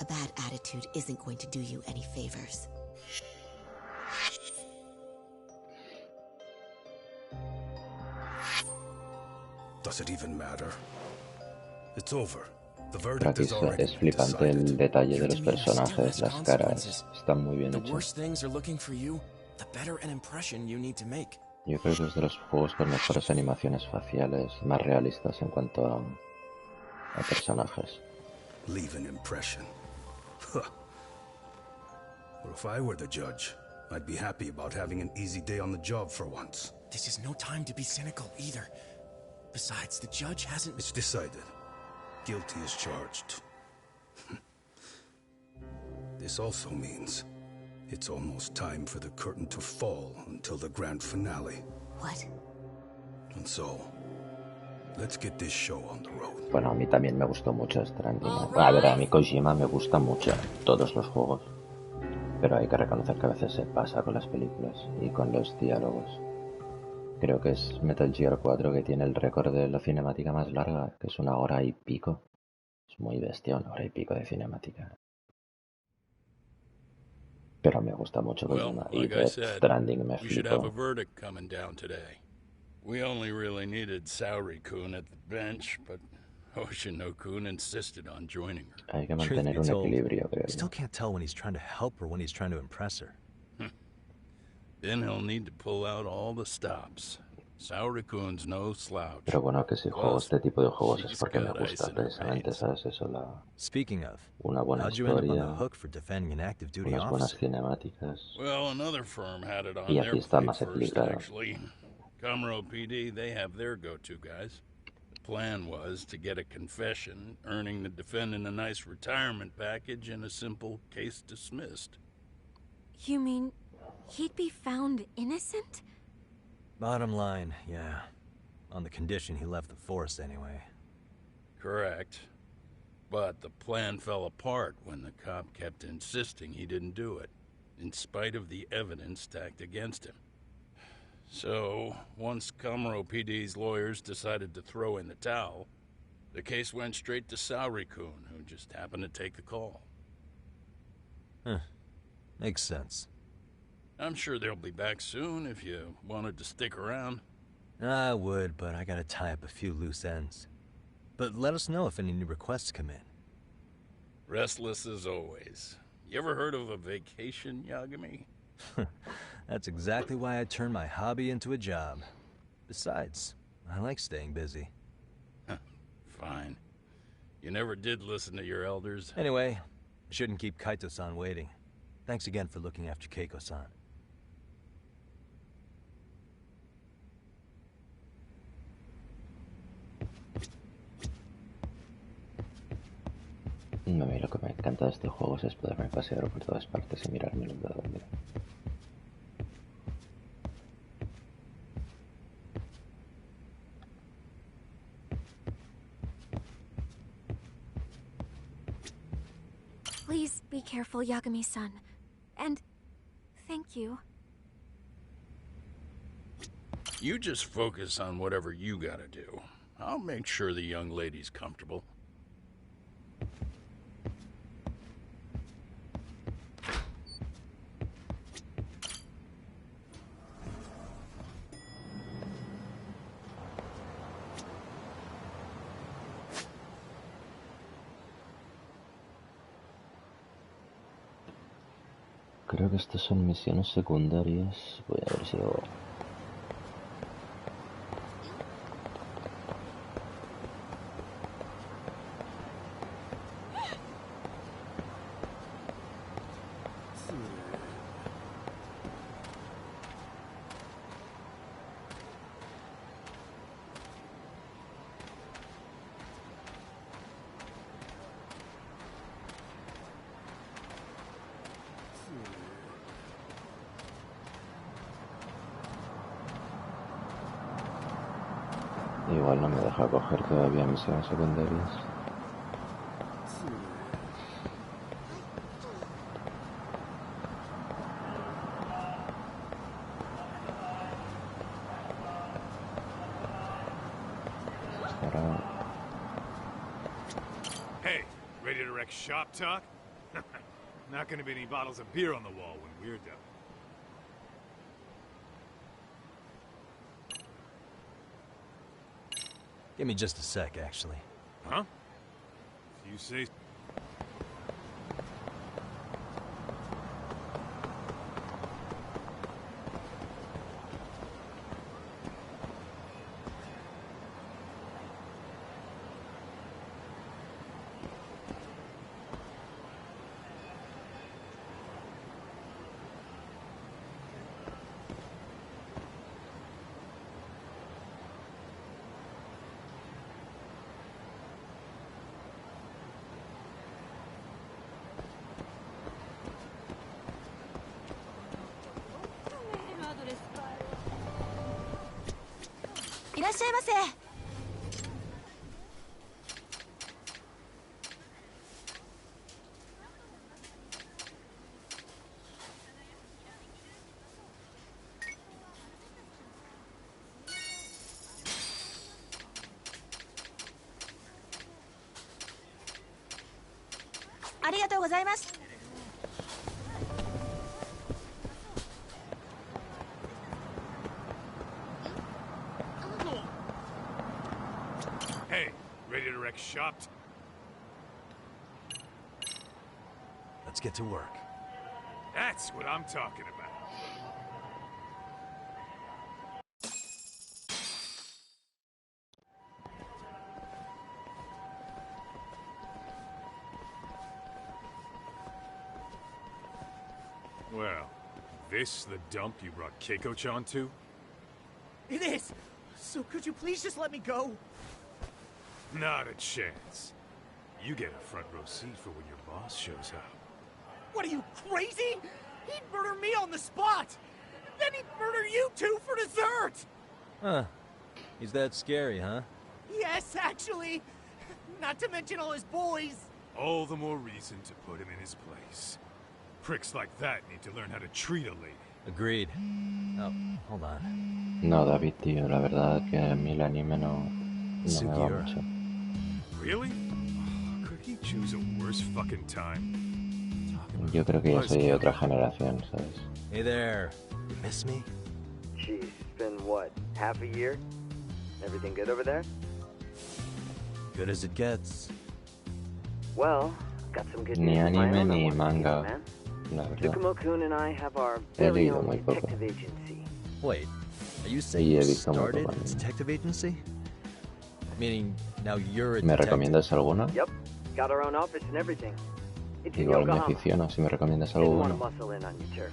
A bad attitude isn't going to do you any favors. Does it even matter? It's over. Pero aquí es flipante el detalle de los personajes, las caras, están muy bien hechos. Yo creo que es de los juegos con mejores animaciones faciales, más realistas en cuanto a personajes. Leave an impression. Well, if I were the judge, I'd be happy about having an easy day on the job for once. This is no time to be cynical either. Besides, the judge hasn't... It's decided. Guilty is charged. This also means it's almost time for the curtain to fall until the grand finale. What? And so, let's get this show on the road. Bueno, a mí también me gustó mucho Stranding. A ver, a mí Kojima me gusta mucho todos los juegos. Pero hay que reconocer que a veces se pasa con las películas y con los diálogos. Creo que es Metal Gear 4 que tiene el récord de la cinemática más larga, que es 1 hora y pico. Es muy bestia, 1 hora y pico de cinemática. Pero me gusta mucho Kojima. Y Death Stranding me flipó. We only really needed Saori-kun at the bench, but Hoshino-kun insisted on joining her. Hay que mantener un equilibrio, creo. Still can't tell when he's trying to help or when he's trying to impress her. Then he'll need to pull out all the stops. Saori-kun's no slouch. Pero bueno, que si juego este tipo de juegos es porque me gusta precisamente, ¿sabes? Eso, Speaking of, una buena how'd you end up on historia, the hook for defending an active duty unas buenas officer? cinemáticas. Well, another firm had it on Y their aquí está plate más first, equilibrado. actually. Comro PD, they have their go-to guys. The plan was to get a confession, earning the defendant a nice retirement package and a simple case dismissed. You mean he'd be found innocent? Bottom line, yeah. On the condition he left the force anyway. Correct. But the plan fell apart when the cop kept insisting he didn't do it, in spite of the evidence stacked against him. So, once Comro PD's lawyers decided to throw in the towel, the case went straight to Saori-kun, who just happened to take the call. Huh. Makes sense. I'm sure they'll be back soon if you wanted to stick around. I would, but I gotta tie up a few loose ends. But let us know if any new requests come in. Restless as always. You ever heard of a vacation, Yagami? That's exactly why I turned my hobby into a job. Besides, I like staying busy. Fine. You never did listen to your elders. Anyway, I shouldn't keep Kaito-san waiting. Thanks again for looking after Keiko-san. A mí lo que me encanta de este juego es poderme pasear por todas partes y mirarme los dedos. Mira. Please be careful, Yagami-san. And thank you. You just focus on whatever you gotta do. I'll make sure the young lady's comfortable. Creo que estas son misiones secundarias. Voy a ver si hago... Igual no me deja coger todavía misiones secundarias. Hey, ready to wreck shop talk? Not gonna be any bottles of beer on the wall when we're done. Give me just a sec, actually. Huh? If you say... Hey, ready to wreck shop? Let's get to work. That's what I'm talking about. Well, this the dump you brought Keiko-chan to? It is! So could you please just let me go? Not a chance. You get a front row seat for when your boss shows up. What are you, crazy? He'd murder me on the spot! Then he'd murder you two for dessert! Huh. He's that scary, huh? Yes, actually. Not to mention all his boys. All the more reason to put him in his place. Pricks like that need to learn how to treat a lady. Agreed. Oh, hold on. No, David, tío, la verdad que a mí el anime no me va mucho. Really? Could he choose a worse fucking time? Yo creo que ya soy de otra generación, ¿sabes? Hey there. You miss me? Jeez, it's been what, half a year? Everything good over there? Good as it gets. Well, got some good Ni news of my anime own I ni want to tell you, manga, man. la verdad. Tsukumo-kun and I have our He very leído own muy poco. detective agency. Wait, are you saying Sí, he you visto muy started poco a anime. detective agency? Meaning, now you're a ¿Me detective? recomiendas alguna? Yep, got our own office and everything. It's in Igual me Yokohama. aficiono si me recomiendas Didn't want to alguna. muscle in on your turf.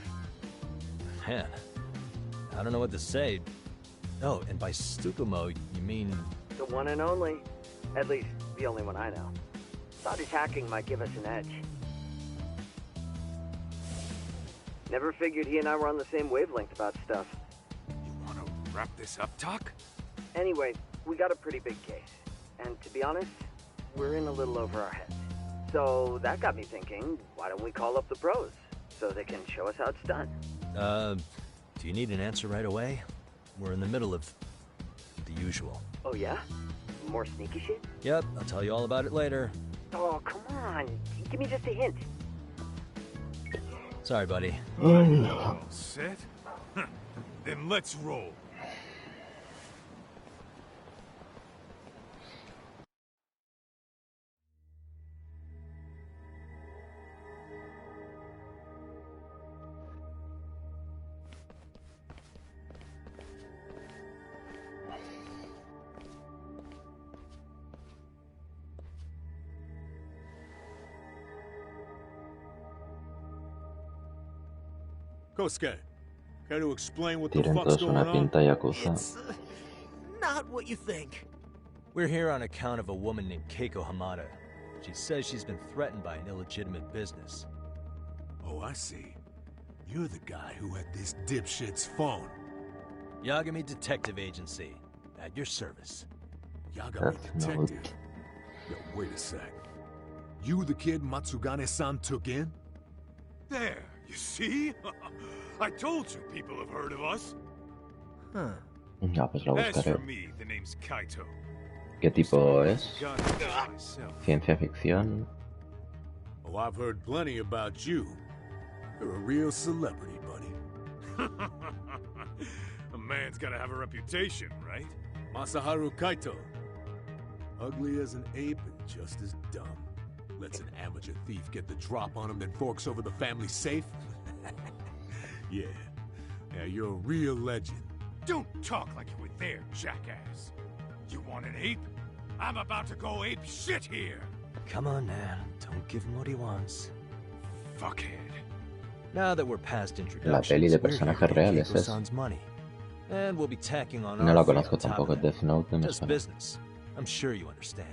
Man, I don't know what to say. Oh, and by Tsukumo, you mean... The one and only. At least, the only one I know. Thought his hacking might give us an edge. Never figured he and I were on the same wavelength about stuff. You want to wrap this up, Talk? Anyway, we got a pretty big case. And to be honest, we're in a little over our heads. So that got me thinking, why don't we call up the pros so they can show us how it's done? Do you need an answer right away? We're in the middle of the usual. Oh yeah? More sneaky shit? Yep, I'll tell you all about it later. Oh, come on. Give me just a hint. Sorry, buddy. All set? Then let's roll. Kosuke, care to explain what the Tienen fuck's todos going una on? pinta yakuza. Not what you think. We're here on account of a woman named Keiko Hamada. She says she's been threatened by an illegitimate business. Oh, I see. You're the guy who had this dipshit's phone. Yagami Detective Agency. At your service. Yagami That's Detective? not- Yo, wait a sec. You the kid Matsugane-san took in? There, you see? I told you people have heard of us. Huh. Ya, pues lo As buscaré. for me, the name's Kaito. ¿Qué tipo es? Got it myself. Ciencia ficción. Oh, I've heard plenty about you. You're a real celebrity, buddy. A man's gotta have a reputation, right? Masaharu Kaito. Ugly as an ape and just as dumb. Lets an amateur thief get the drop on him, then forks over the family safe? Yeah. Yeah, you're a real legend. Don't talk like you were there, jackass. You want an ape? I'm about to go ape shit here. Come on, man. Don't give him what he wants. Fuckhead. Now that we're past La introductions, peli de we're here to personajes get reales es. Keiko-san's money. And we'll be tacking on No our la fee conozco on top tampoco, of that. Death Note no me Just suena. business. I'm sure you understand.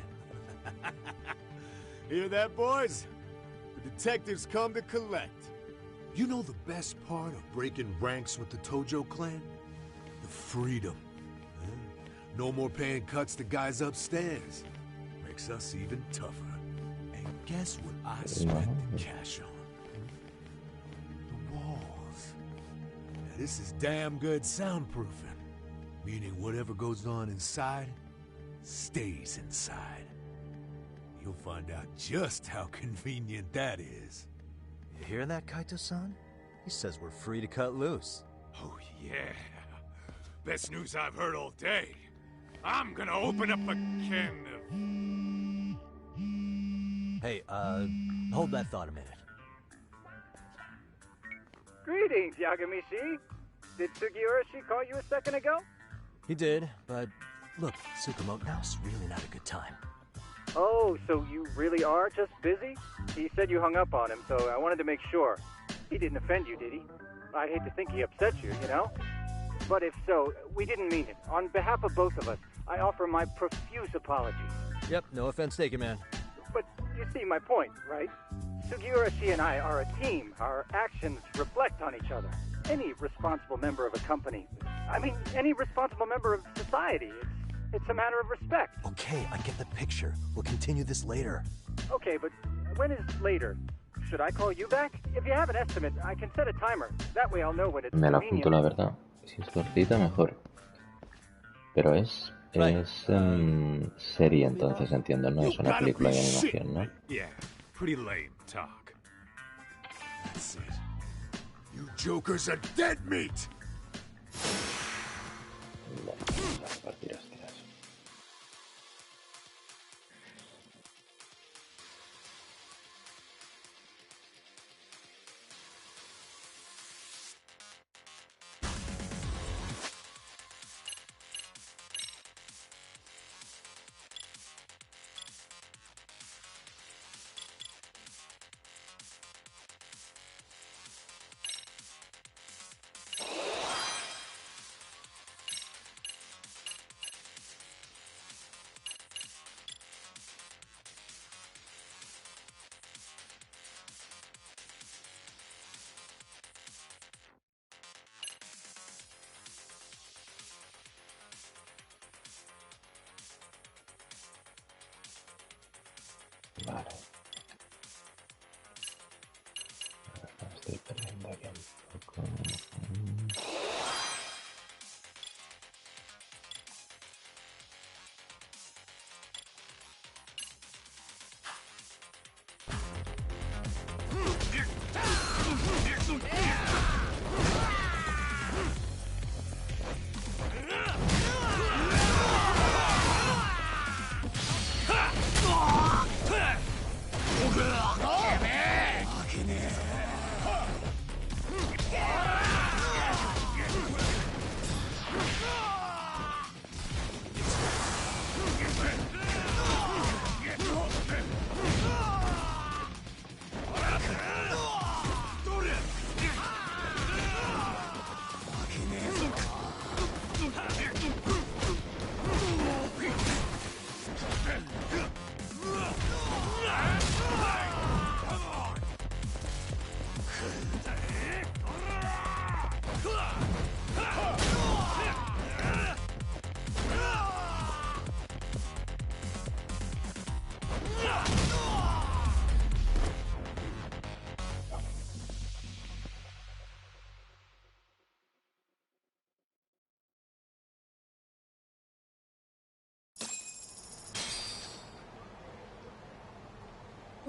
Hear that, boys? The detectives come to collect. You know the best part of breaking ranks with the Tojo clan? The freedom. Eh? No more paying cuts to guys upstairs. Makes us even tougher. And guess what I spent the cash on? The walls. Now, this is damn good soundproofing. Meaning whatever goes on inside, stays inside. You'll find out just how convenient that is. You hear that, Kaito-san? He says we're free to cut loose. Oh, yeah. Best news I've heard all day. I'm gonna open up a can of... Hey, hold that thought a minute. Greetings, Yagami-shi. Did Sugiura-shi call you a second ago? He did, but look, Tsukumo, now's really not a good time. Oh, so you really are just busy? He said you hung up on him, so I wanted to make sure. He didn't offend you, did he? I'd hate to think he upset you, you know? But if so, we didn't mean it. On behalf of both of us, I offer my profuse apologies. Yep, no offense taken, man. But you see my point, right? Sugiura-shi and I are a team. Our actions reflect on each other. Any responsible member of a company, I mean, any responsible member of society, it's a matter of respect. Okay, I get the picture. We'll continue this later. Okay, but when is later? Should I call you back? If you have an estimate, I can set a timer. That way I'll know when it's Me la convenient. apunto, la verdad. Si es cortita, mejor. Pero es serie, entonces entiendo, no es una película de animación, ¿no? Yeah, pretty lame talk. That's it. You jokers are dead meat! Vamos a repartir hostias. Vale.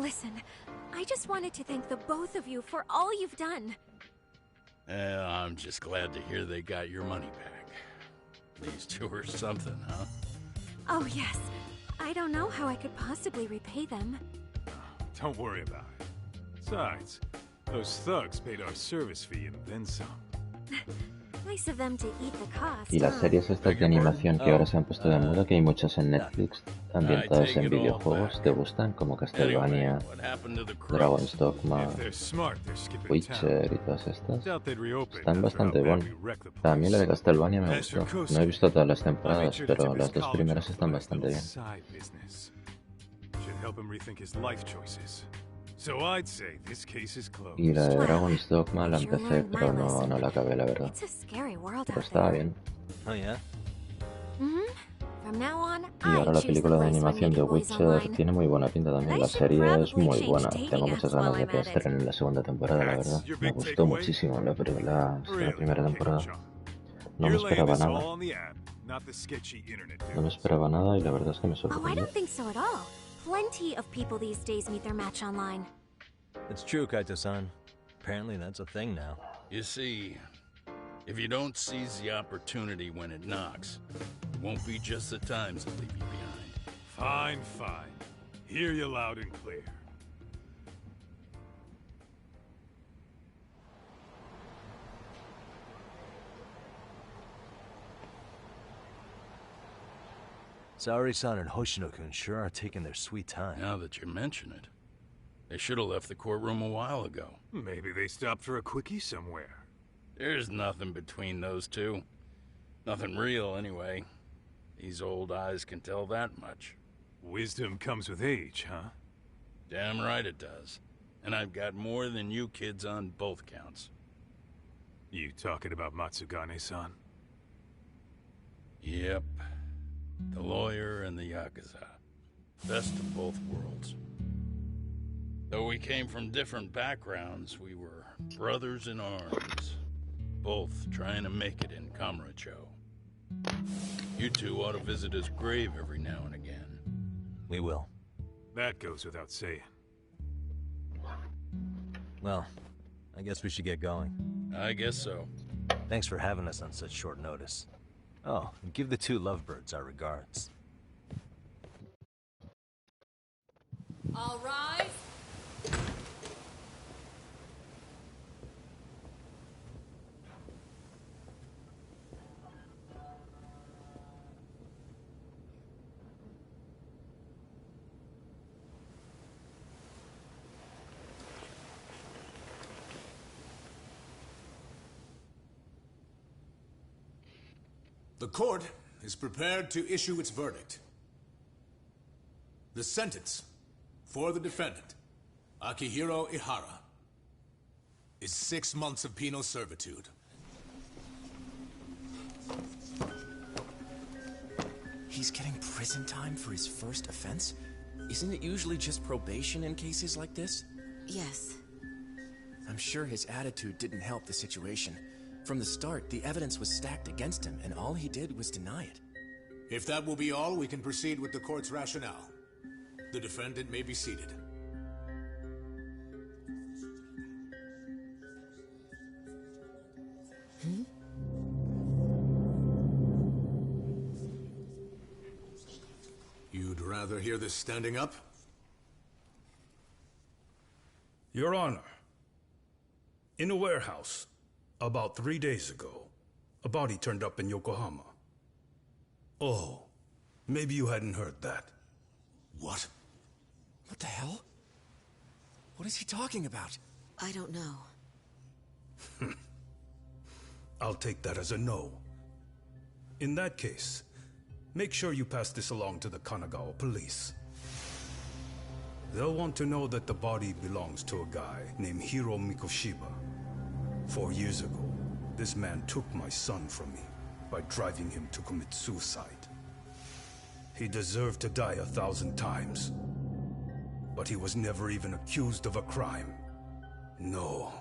Listen, I just wanted to thank the both of you for all you've done. I'm just glad to hear they got your money back. These two are something, huh? Oh, yes. I don't know how I could possibly repay them. Don't worry about it. Besides, those thugs paid our service fee and then some. Nice of them to eat the cost. Y las series estas de animación que ahora se han puesto de moda, que hay muchas en Netflix, ambientadas en videojuegos, ¿te gustan? Como Castlevania, Dragon's Dogma, Witcher y todas estas. Están bastante buenas. A mí la de Castlevania me gustó. No he visto todas las temporadas, pero las dos primeras están bastante bien. Y la de Dragon's Dogma la empecé, pero no la acabé, la verdad. Pero estaba bien. Oh, yeah? Y ahora la película de animación de Witcher tiene muy buena pinta también. La serie es muy buena. Tengo muchas ganas de que estrenen la segunda temporada, la verdad. Me gustó muchísimo la primera temporada. No me esperaba nada. No me esperaba nada y la verdad es que me sorprendió. Plenty of people these days meet their match online. It's true, Kaito-san. Apparently that's a thing now. You see, if you don't seize the opportunity when it knocks, it won't be just the times that leave you behind. Fine. Hear you loud and clear. Saori-san and Hoshino-kun sure are taking their sweet time. Now that you mention it, they should have left the courtroom a while ago. Maybe they stopped for a quickie somewhere. There's nothing between those two. Nothing real, anyway. These old eyes can tell that much. Wisdom comes with age, huh? Damn right it does. And I've got more than you kids on both counts. You talking about Matsugane-san? Yep. The lawyer and the Yakuza. Best of both worlds. Though we came from different backgrounds, we were brothers in arms. Both trying to make it in Kamurocho. You two ought to visit his grave every now and again. We will. That goes without saying. Well, I guess we should get going. I guess so. Thanks for having us on such short notice. Oh, and give the two lovebirds our regards. All rise. The court is prepared to issue its verdict. The sentence for the defendant, Akihiro Ihara, is 6 months of penal servitude. He's getting prison time for his first offense? Isn't it usually just probation in cases like this? Yes. I'm sure his attitude didn't help the situation. From the start, the evidence was stacked against him, and all he did was deny it. If that will be all, we can proceed with the court's rationale. The defendant may be seated. You'd rather hear this standing up? Your Honor, in a warehouse, about 3 days ago, a body turned up in Yokohama. Oh, maybe you hadn't heard that. What? What the hell? What is he talking about? I don't know. I'll take that as a no. In that case, make sure you pass this along to the Kanagawa police. They'll want to know that the body belongs to a guy named Hiro Mikoshiba. 4 years ago, this man took my son from me by driving him to commit suicide. He deserved to die 1,000 times, but he was never even accused of a crime. No,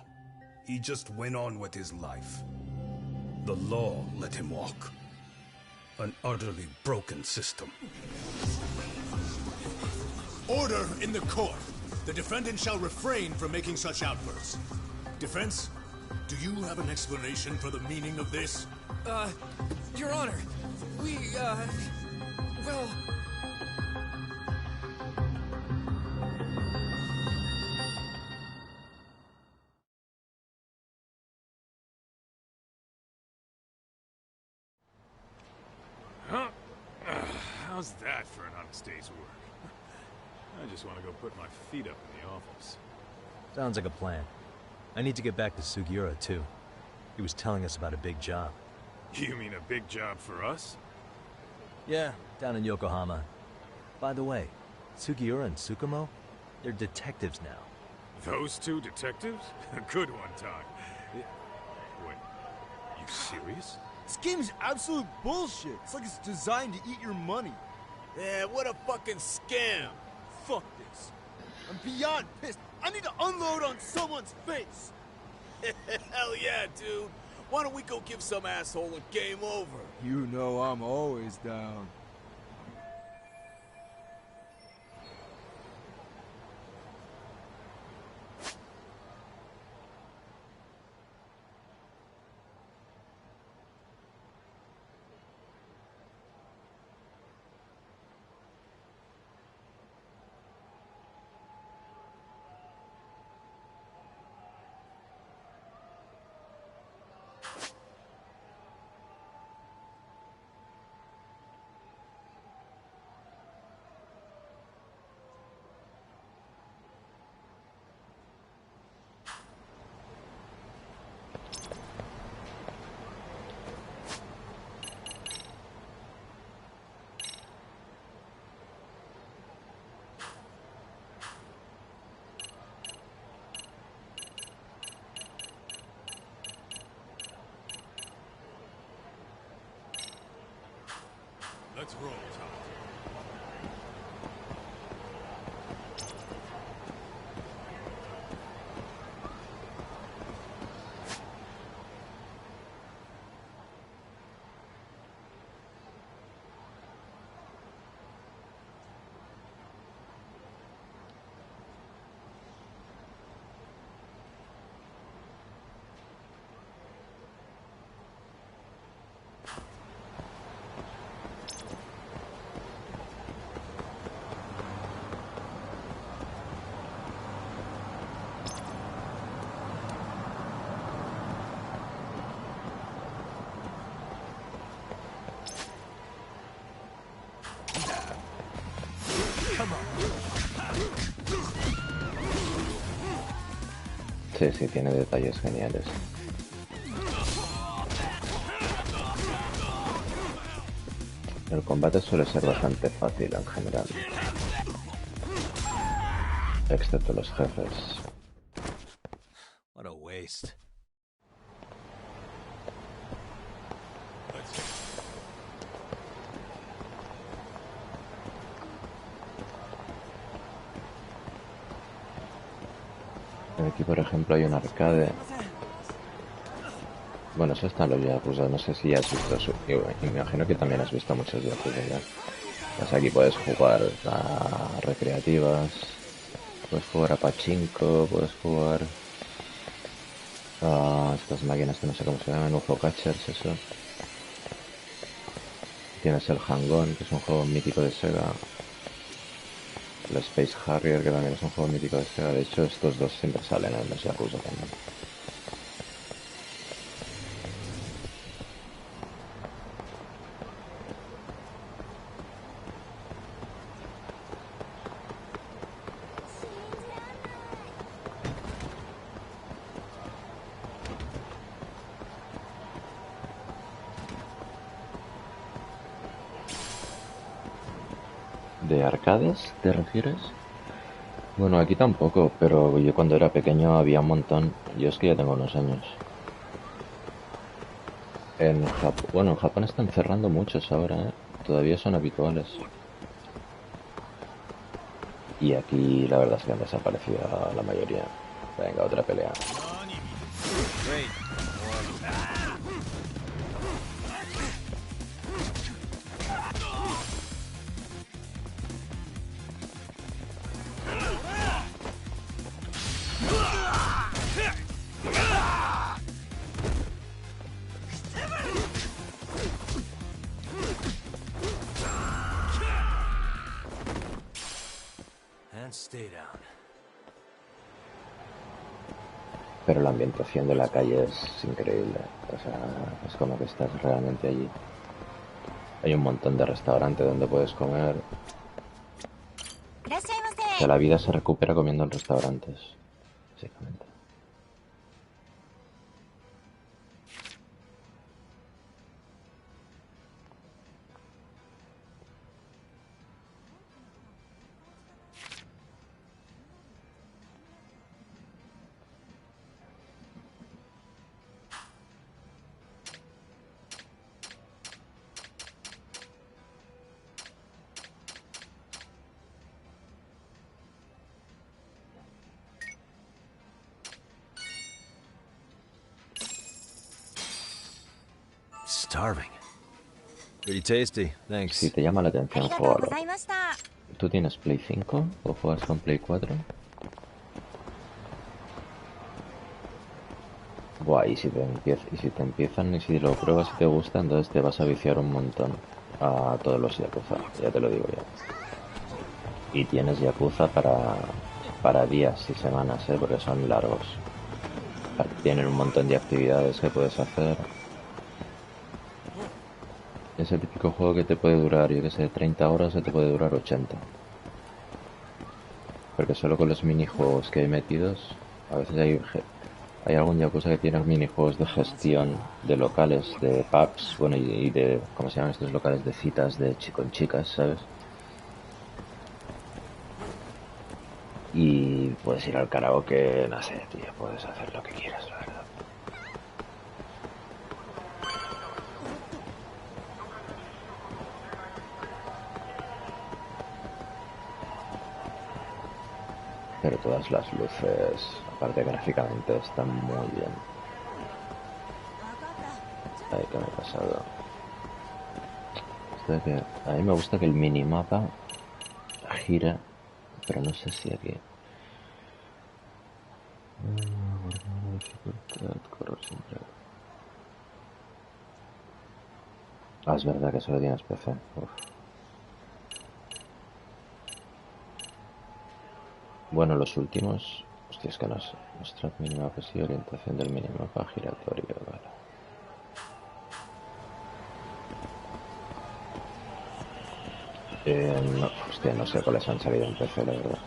he just went on with his life. The law let him walk. An utterly broken system. Order in the court! The defendant shall refrain from making such outbursts. Defense, do you have an explanation for the meaning of this? Your Honor, well... Huh? How's that for an honest day's work? I just want to go put my feet up in the office. Sounds like a plan. I need to get back to Sugiura, too. He was telling us about a big job. You mean a big job for us? Yeah, down in Yokohama. By the way, Sugiura and Tsukumo, they're detectives now. Those two detectives? Good one, Todd. Wait, you serious? This game's absolute bullshit. It's like it's designed to eat your money. Yeah, what a fucking scam. Fuck this. I'm beyond pissed. I need to unload on someone's face. Hell yeah, dude. Why don't we go give some asshole a game over? You know I'm always down. Let's roll, Todd. Sí, sí, tiene detalles geniales. El combate suele ser bastante fácil en general, excepto los jefes. What a waste. Aquí, por ejemplo, hay un arcade. Bueno, eso está en los Yakuza. No sé si ya has visto y me imagino que también has visto muchos Yakuza ya. Pues aquí puedes jugar a recreativas, puedes jugar a pachinko, puedes jugar a estas máquinas que no sé cómo se llaman, UFO Catchers, eso. Tienes el Hang-On, que es un juego mítico de Sega. El Space Harrier, que también es un juego mítico de Sega. De hecho, estos dos siempre salen en los Yakuza también. ¿De arcades te refieres? Bueno, aquí tampoco, pero yo cuando era pequeño había un montón. Yo es que ya tengo unos años. En Japón, bueno, en Japón están cerrando muchos ahora, ¿eh? Todavía son habituales. Y aquí la verdad es que han desaparecido la mayoría. Venga, otra pelea. stay down. Pero la ambientación de la calle es increíble. O sea, es como que estás realmente allí. Hay un montón de restaurantes donde puedes comer. O sea, la vida se recupera comiendo en restaurantes, básicamente. Starving. Pretty tasty, thanks. Si te llama la atención, juégalo. ¿Tú tienes Play 5 o juegas con Play 4? Buah, y si te empiezan y si lo pruebas y te gusta, entonces te vas a viciar un montón a todos los Yakuza, ya te lo digo ya. Y tienes Yakuza para días y semanas, porque son largos. Tienen un montón de actividades que puedes hacer. Es el típico juego que te puede durar, yo que sé, 30 horas o te puede durar 80. Porque solo con los minijuegos que hay metidos, a veces hay algún Yakuza que tiene minijuegos de gestión de locales, de pubs, bueno, y de, ¿cómo se llaman estos locales? De citas con chicas, ¿sabes? Y puedes ir al karaoke, no sé, tío, puedes hacer lo que quieras, la verdad. Pero todas las luces, aparte gráficamente, están muy bien. Ay, ¿qué me ha pasado? A mí me gusta que el minimapa gira, pero no sé si aquí. Ah, es verdad que solo tienes PC. Uf. Bueno, los últimos... Hostia, es que no sé. Mostrar minimapa y orientación del minimapa giratorio, vale. No, hostia, no sé cuáles han salido en PC, la verdad.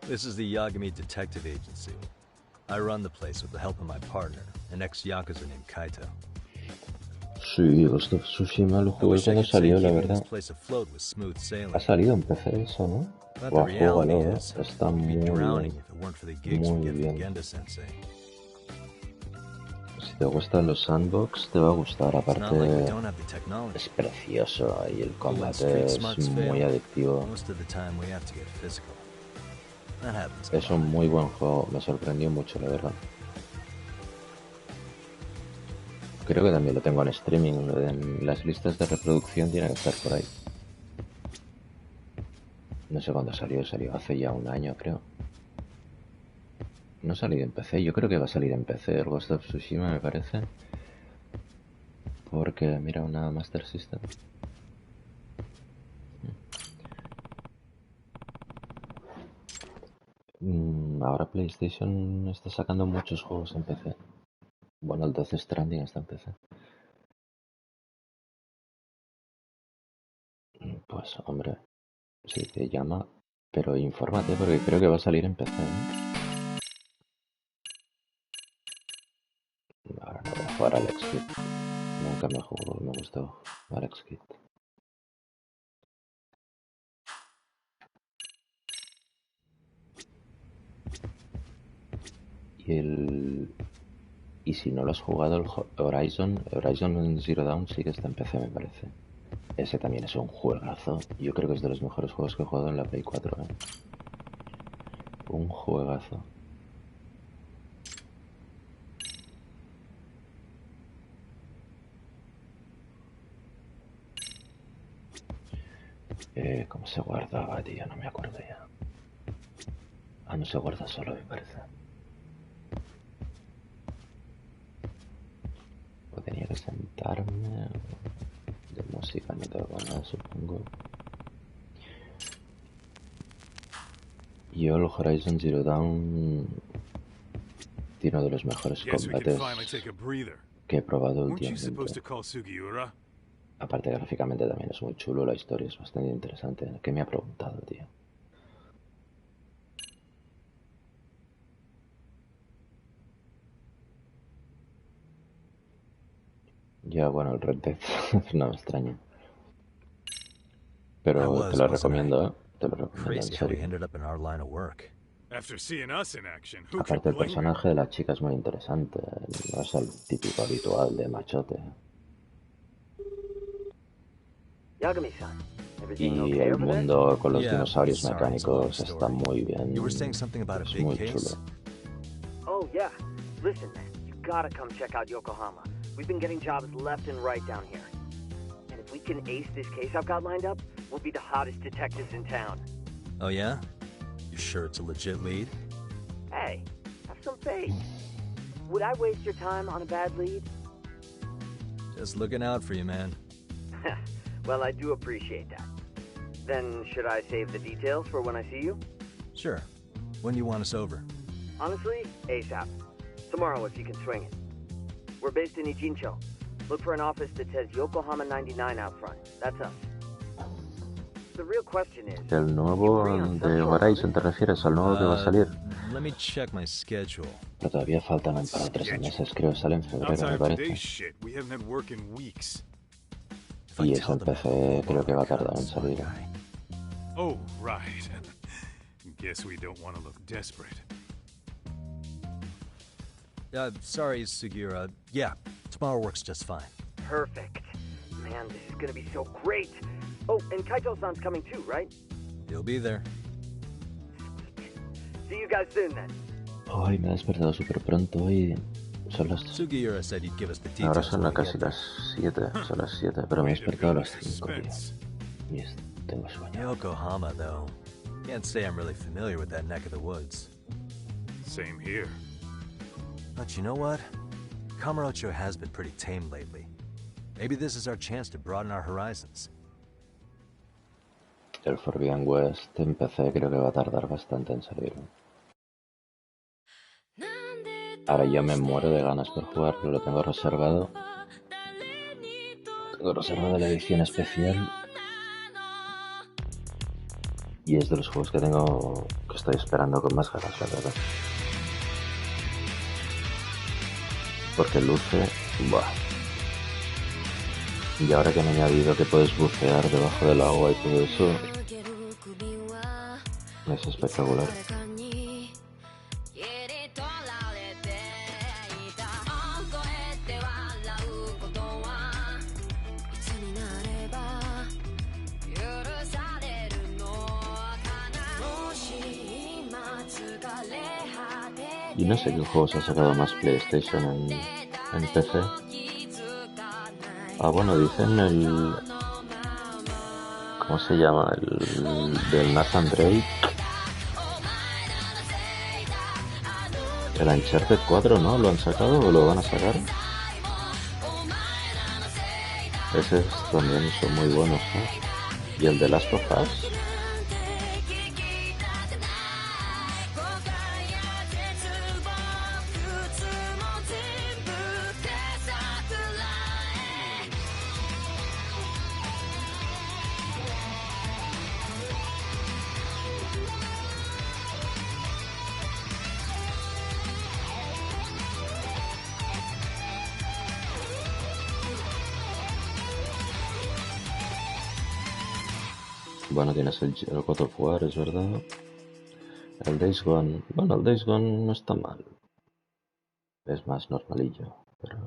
This is the Yagami Detective Agency. I run the place with the help of my partner, an ex-Yakuza named Kaito. Sí, Ghost of Tsushima lo jugué cuando salió, la verdad. Ha salido en PC eso, ¿no? Buah, juégalo, está muy bien. Muy bien. Si te gustan los sandbox, te va a gustar. Aparte, es precioso y el combate es muy adictivo. Es un muy buen juego, me sorprendió mucho, la verdad. Creo que también lo tengo en streaming, en las listas de reproducción tiene que estar por ahí. No sé cuándo salió hace ya un año, creo. No ha salido en PC, yo creo que va a salir en PC el Ghost of Tsushima, me parece. Porque, mira, una Master System. Ahora PlayStation está sacando muchos juegos en PC. Bueno, el Death Stranding está en PC. Pues, hombre, si te llama, pero infórmate porque creo que va a salir en PC, ¿eh? Ahora no voy a jugar al X-Kit. Nunca me gustó al X-Kit. Y si no lo has jugado, el Horizon Zero Dawn sí que está en PC, me parece. Ese también es un juegazo. Yo creo que es de los mejores juegos que he jugado en la Play 4, ¿eh? Un juegazo. ¿Cómo se guardaba, tío? No me acuerdo ya. Ah, no se guarda solo, me parece. presentarme. De música no tengo nada, supongo. Yo el Horizon Zero Dawn tiene uno de los mejores combates que he probado últimamente. Aparte gráficamente también es muy chulo, la historia es bastante interesante. ¿Qué me ha preguntado, tío? Ya, bueno, el Red Dead no me extraña. Pero te lo recomiendo, ¿eh? Te lo recomiendo, en serio. Aparte el personaje de la chica es muy interesante. No es el típico habitual de machote. Y el mundo con los dinosaurios mecánicos está muy bien. Es muy chulo. Oh, yeah. Listen, man, you gotta come check out Yokohama. We've been getting jobs left and right down here. And if we can ace this case I've got lined up, we'll be the hottest detectives in town. Oh, yeah? You sure it's a legit lead? Hey, have some faith. Would I waste your time on a bad lead? Just looking out for you, man. Well, I do appreciate that. Then, should I save the details for when I see you? Sure. When do you want us over? Honestly, ASAP. Tomorrow if you can swing it. We're based in Ichincho. Look for an office that says Yokohama 99 out front. That's us. The real question is... El nuevo de Horizon, ¿te refieres al nuevo que va a salir? Let me check my schedule. Pero todavía faltan un par de 3 meses, creo, sale en febrero, me parece. Y es el PC, creo que va a tardar en salir. Oh, right. Guess we don't want to look desperate. Sorry, Sugiura. Yeah, tomorrow works just fine. Perfect. Man, this is gonna be so great. Oh, and Kaito-san's coming too, right? He'll be there. See you guys soon, then. Hoy me he despertado súper pronto y son las... Sugiura said he'd give us the Ahora details son casi las 7, son las 7, pero me he despertado a las 5, tío. Y tengo sueño. Yokohama, though. Can't say I'm really familiar with that neck of the woods. Same here. But you know what? Kamurocho has been pretty tame lately. Maybe this is our chance to broaden our horizons. El Forbidden West en PC creo que va a tardar bastante en salir. Ahora yo me muero de ganas por jugarlo, lo tengo reservado. Tengo reservado la edición especial. Y es de los juegos que estoy esperando con más ganas, la verdad. Porque luce... Buah. Y ahora que han añadido que puedes bucear debajo del agua y todo eso... Es espectacular. Y no sé qué juegos ha sacado más PlayStation en PC. Ah, bueno, dicen el... ¿Cómo se llama? El del Nathan Drake. El Uncharted 4, ¿no? ¿Lo han sacado o lo van a sacar? Esos también son muy buenos, ¿no? ¿Y el de Last of Us? Bueno, tienes el God of War, es verdad. El Days Gone... Bueno, el Days Gone no está mal. Es más normalillo, pero...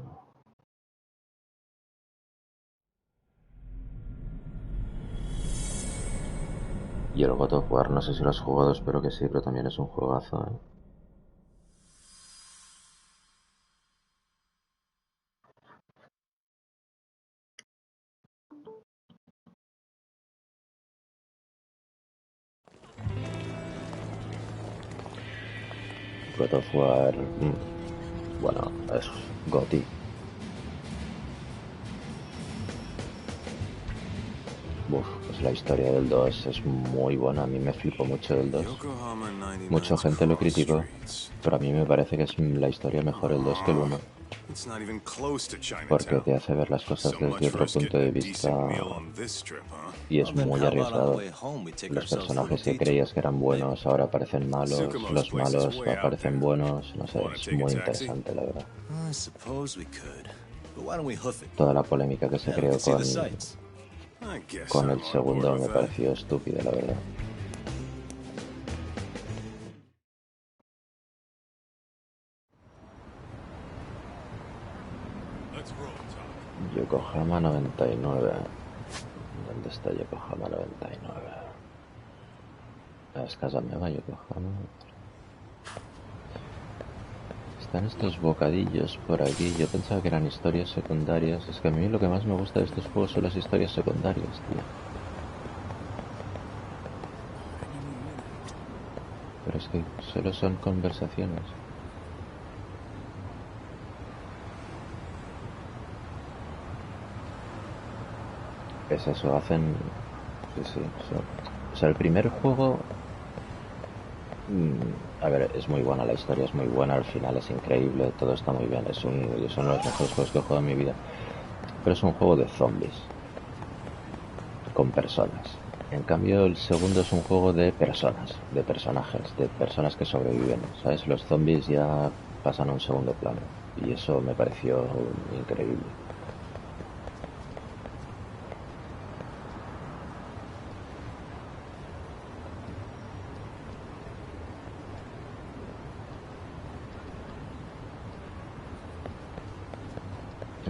Y el God of War, no sé si lo has jugado, espero que sí, pero también es un juegazo, ¿eh? God of War... Bueno, es GOTY. Uf, pues la historia del 2 es muy buena, a mí me flipó mucho del 2. Mucha gente lo criticó, pero a mí me parece que es la historia mejor el 2 que el 1. Porque te hace ver las cosas desde otro punto de vista y es muy arriesgado. Los personajes que creías que eran buenos ahora parecen malos, los malos aparecen buenos, no sé, es muy interesante la verdad. Toda la polémica que se creó con el segundo me pareció estúpida la verdad. Yokohama 99. ¿Dónde está Yokohama 99? Es casa meva, Yokohama. Están estos bocadillos por aquí. Yo pensaba que eran historias secundarias. Es que a mí lo que más me gusta de estos juegos son las historias secundarias, tío. Pero es que solo son conversaciones. Es eso, hacen... Sí, eso. O sea, el primer juego... A ver, es muy buena, la historia es muy buena, al final es increíble, todo está muy bien, son los mejores juegos que he jugado en mi vida. Pero es un juego de zombies. Con personas. En cambio, el segundo es un juego de personas, de personajes, de personas que sobreviven, ¿sabes? Los zombies ya pasan a un segundo plano. Y eso me pareció increíble.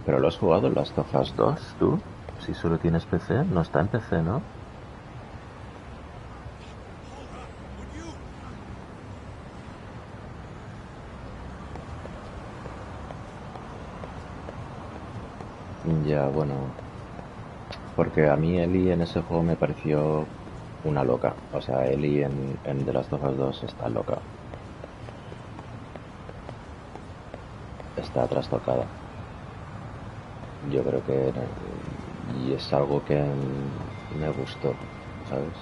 ¿Pero lo has jugado en Last of Us 2, tú? Si solo tienes PC, no está en PC, ¿no? Ya, bueno... Porque a mí Ellie en ese juego me pareció una loca. O sea, Ellie en The Last of Us 2 está loca. Está trastocada. Yo creo que... Y es algo que me gustó, ¿sabes?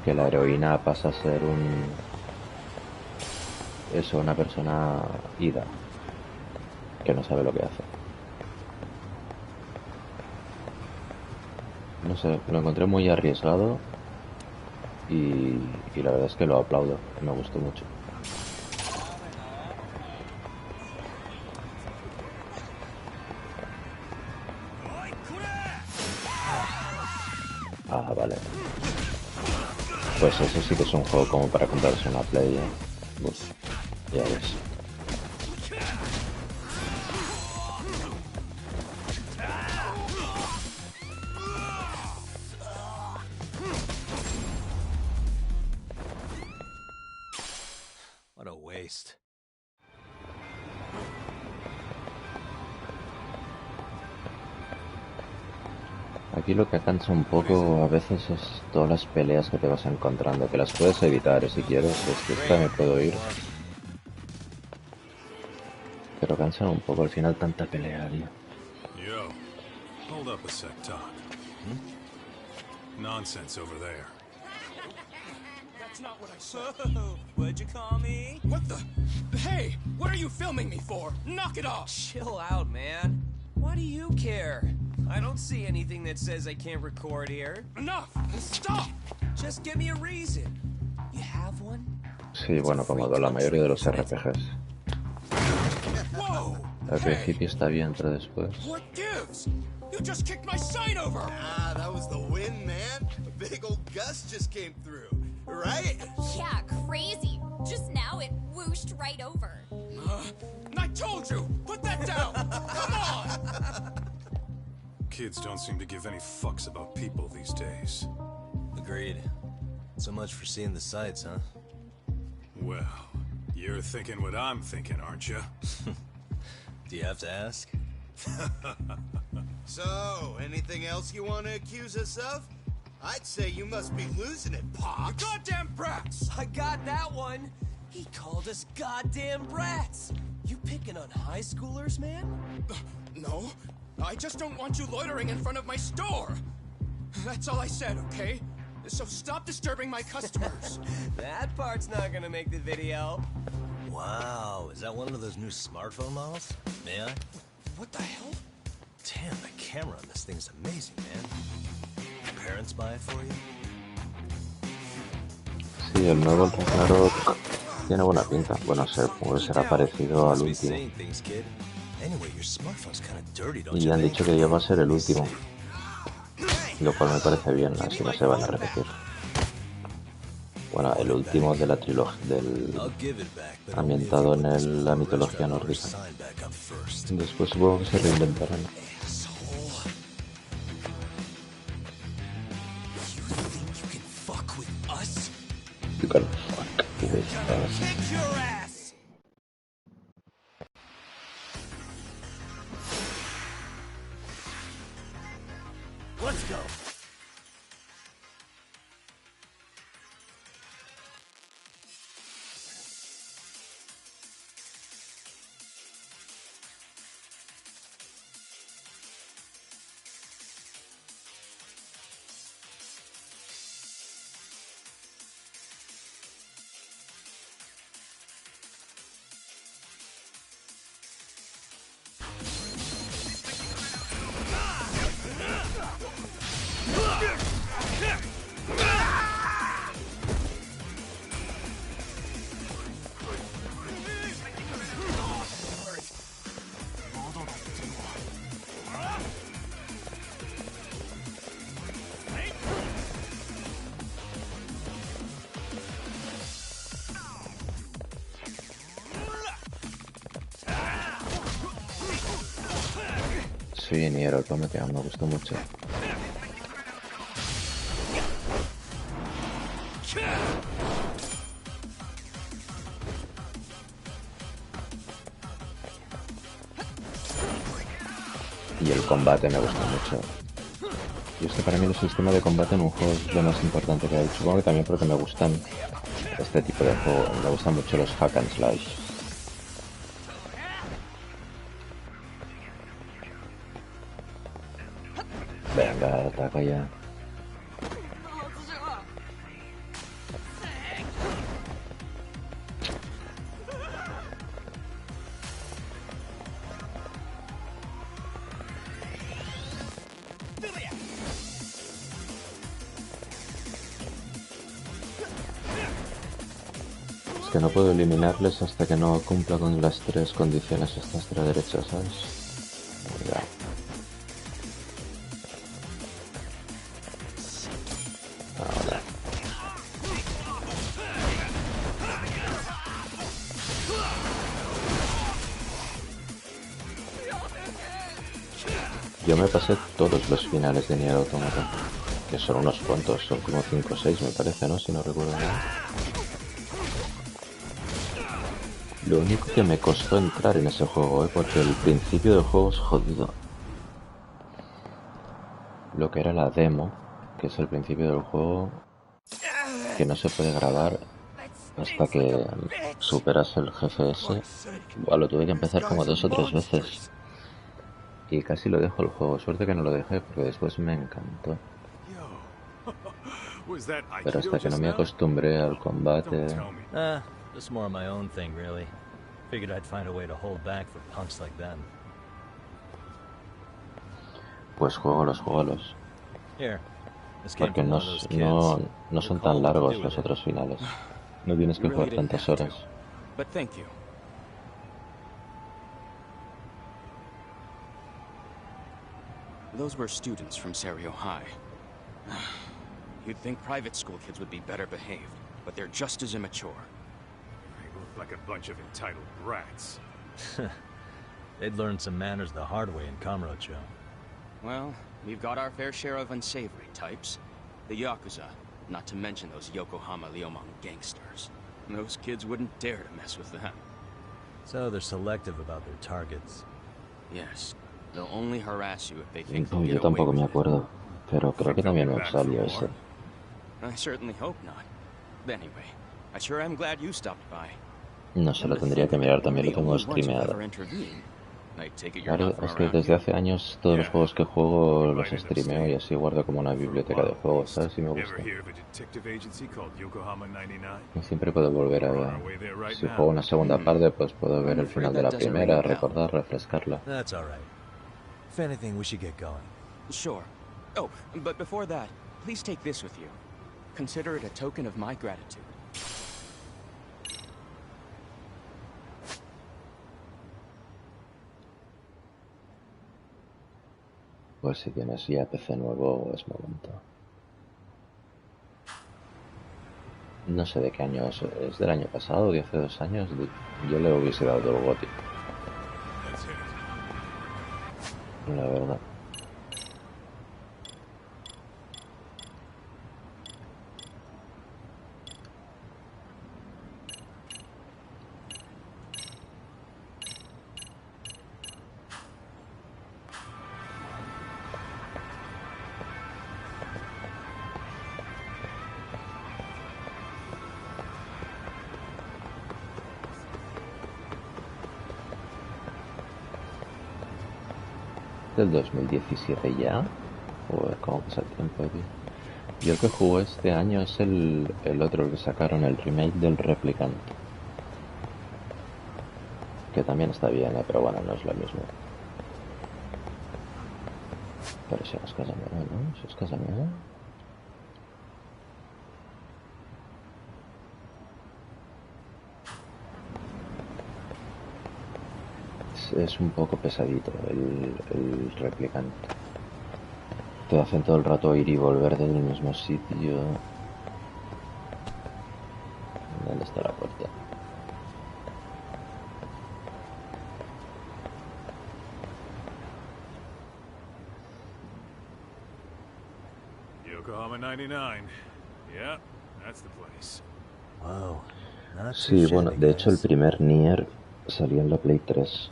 Que la heroína pasa a ser una persona ida. Que no sabe lo que hace. No sé, lo encontré muy arriesgado y la verdad es que lo aplaudo, me gustó mucho. Ah, vale. Pues eso sí que es un juego como para comprarse una Play, ¿eh? Pues, ya ves. What a waste. Aquí lo que cansa un poco a veces es todas las peleas que te vas encontrando, que las puedes evitar si quieres, es que esta me puedo ir. Pero cansa un poco al final tanta pelea, tío. Yo, hold up a sec, Doc. Nonsense over there. That's not what I said. What'd you call me? What the? Hey, what are you filming me for? Knock it off! Chill out, man. Why do you care? I don't see anything that says I can't record here. Enough! Stop! Just give me a reason. You have one? Sí, bueno, como la mayoría de los RPGs. Whoa! Al principio está bien, pero después... What gives? You just kicked my sign over! Ah, that was the wind, man. A big old gust just came through, right? Yeah, crazy. Just now it whooshed right over. I told you! Put that down! Come on! Kids don't seem to give any fucks about people these days. Agreed. So much for seeing the sights, huh? Well, you're thinking what I'm thinking, aren't you? Do you have to ask? So, anything else you want to accuse us of? I'd say you must be losing it, Pops. You goddamn brats! I got that one. He called us goddamn brats. You picking on high schoolers, man? No. I just don't want you loitering in front of my store. That's all I said, okay? So stop disturbing my customers. That part's not gonna make the video. Wow, is that one of those new smartphone models? May I? What the hell? Damn, the camera on this thing's amazing, man. Your parents buy it for you? Sí, el nuevo Ragnarok tiene buena pinta. Bueno, supongo que será parecido al último. Y han dicho que ya va a ser el último. Lo cual me parece bien, así no se van a repetir. Bueno, el último de la trilogía, ambientado en la mitología nórdica. Después supongo que se reinventarán. You can fuck with us. Let's go. Sí, Nier Automata me gustó mucho. Y el combate me gustó mucho. Y es que para mí el sistema de combate en un juego es lo más importante que hay. Supongo que también porque me gustan este tipo de juego. Me gustan mucho los hack and slash. Venga, ataca ya. Es que no puedo eliminarles hasta que no cumpla con las tres condiciones estas de la derecha, ¿sabes? Venga. Yo me pasé todos los finales de Nier Automata, que son unos cuantos, son como 5 o 6 me parece, ¿no? Si no recuerdo mal. Lo único que me costó entrar en ese juego, porque el principio del juego es jodido. Lo que era la demo, que es el principio del juego, que no se puede grabar hasta que superas el jefe ese. Buah, lo tuve que empezar como 2 o 3 veces. Y casi lo dejo el juego. Suerte que no lo dejé, porque después me encantó. Pero hasta que no me acostumbré al combate... Just more of my own thing, really. Figured I'd find a way to hold back for punks like them. Pues juégalos. Here, this came Porque from no, one of those kids. no son tan largos los otros finales. No tienes que jugar tantas horas. But thank you. Those were students from Serio High. You'd think private school kids would be better behaved, but they're just as immature. They look like a bunch of entitled brats. They'd learn some manners the hard way in Kamurocho. Well, we've got our fair share of unsavory types. The Yakuza, not to mention those Yokohama Liomang gangsters. Those kids wouldn't dare to mess with them. So they're selective about their targets. Yes. They'll only harass you if they think they'll No, get yo away tampoco with me it. acuerdo. Pero creo que también me salió ese. I certainly hope not. Anyway, I sure am glad you stopped by. No se lo tendría que mirar, también lo tengo streameado. I take it you're Claro, not from es que around desde here? hace años todos los juegos que juego los streameo y así guardo como una biblioteca de juegos, ¿sabes? Y me Ever gusta. hear of a detective agency called Yokohama 99? Y siempre puedo volver a ver. Si juego una segunda parte, pues puedo ver el final de la primera, recordar, refrescarla. That's all right. If anything, we should get going. Sure. Oh, but before that, please take this with you. Consider it a token of my gratitude. Pues si tienes ya PC nuevo, es momento. No sé de qué año es del año pasado, de hace 2 años. Yo le hubiese dado el GOTY. La verdad. Del 2017 ya. Joder, cómo pasa el tiempo, tío. Yo el que jugué este año es el otro que sacaron, el remake del Replicant. Que también está bien, pero bueno, no es lo mismo. Pero si es casa mía, ¿no? Si es casa mía. Es un poco pesadito el Replicant. Te hacen todo el rato ir y volver del mismo sitio. ¿Dónde está la puerta? Yokohama 99. Yeah, that's the place. Wow. Sí, bueno, de hecho el primer Nier salió en la Play 3.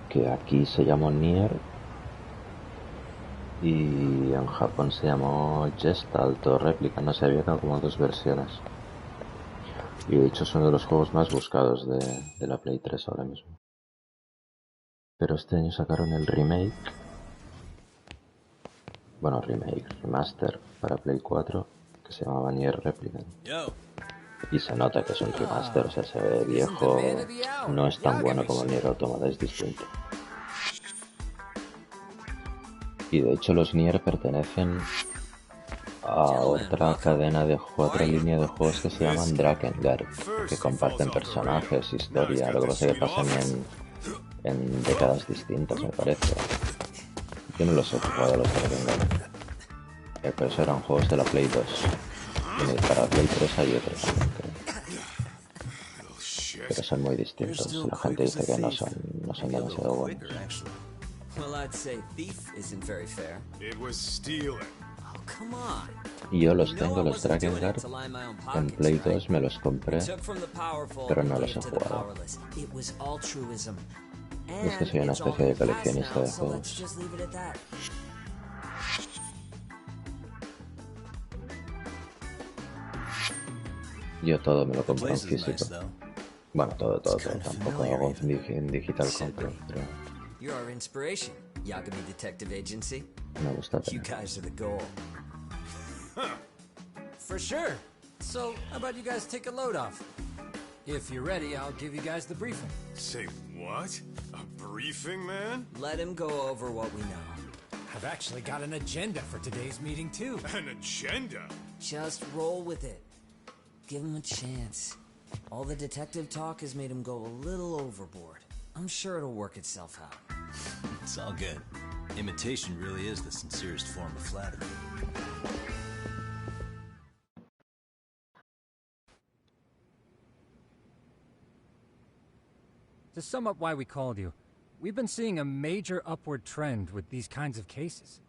Que aquí se llamó Nier. Y en Japón se llamó Gestalt o Réplica, no sé, había como 2 versiones. Y de hecho es uno de los juegos más buscados de la Play 3 ahora mismo. Pero este año sacaron el remake. Bueno, remake, remaster para Play 4, que se llamaba Nier Replicant. Y se nota que es un remaster, o sea, se ve viejo, no es tan bueno como Nier Automata, es distinto. Y de hecho los Nier pertenecen a otra cadena de otra línea de juegos que se llaman Drakengard, que comparten personajes, historia, lo que pasa es que pasan en décadas distintas, me parece. Yo no los he jugado a los Drakengard, pero eso eran juegos de la Play 2. Y para Play 3 hay otros también, creo. Pero son muy distintos, la gente dice que no son demasiado buenos. Well, I'd say thief isn't very fair. It was stealing. Oh, come on. Y yo los tengo, los Drakengard. En Play 2 me los compré, pero no los he jugado. Y es que soy una especie de coleccionista de juegos. Yo todo me lo compro en físico. Bueno, todo. Tampoco hago en digital compro, pero... You're our inspiration, Yagami Detective Agency. Me gusta You tener. guys are the goal. For sure. So, how about you guys take a load off? If you're ready, I'll give you guys the briefing. Say what? A briefing, man? Let him go over what we know. I've actually got an agenda for today's meeting, too. An agenda? Just roll with it. Give him a chance. All the detective talk has made him go a little overboard. I'm sure it'll work itself out. It's all good. Imitation really is the sincerest form of flattery. To sum up why we called you, we've been seeing a major upward trend with these kinds of cases.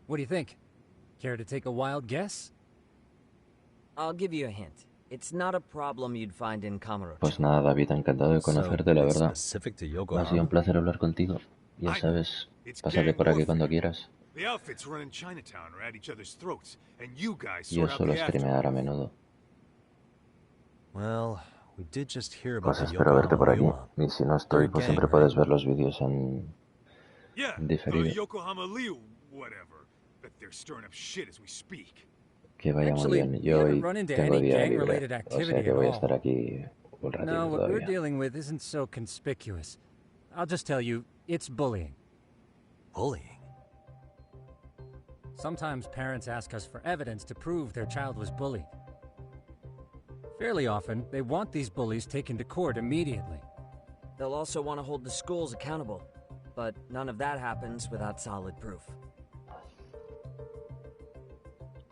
What do you think? Care to take a wild guess? I'll give you a hint. It's not a problem you'd find in Kamurocho. Pues nada, David, encantado de conocerte, la verdad. Ha sido un placer hablar contigo. Ya sabes, pásate por aquí cuando quieras. The outfits running Chinatown are at each other's throats, and you guys Yo sort out suelo the streamear a menudo. Well, we did just hear about Pues the espero verte por aquí. Yokohama Y si no They're estoy, a pues gang, siempre puedes ver los vídeos en Yeah, diferido. Yokohama Leo, whatever. Bet they're stirring up shit as we speak. Que vaya muy Actually, bien. we Yo haven't hoy run into tengo any día libre, gang-related o activity sea que at voy a all. estar aquí un ratito No, what we're todavía. dealing with isn't so conspicuous. I'll just tell you, it's bullying. Bullying? Sometimes parents ask us for evidence to prove their child was bullied. Fairly often, they want these bullies taken to court immediately. They'll also want to hold the schools accountable, but none of that happens without solid proof.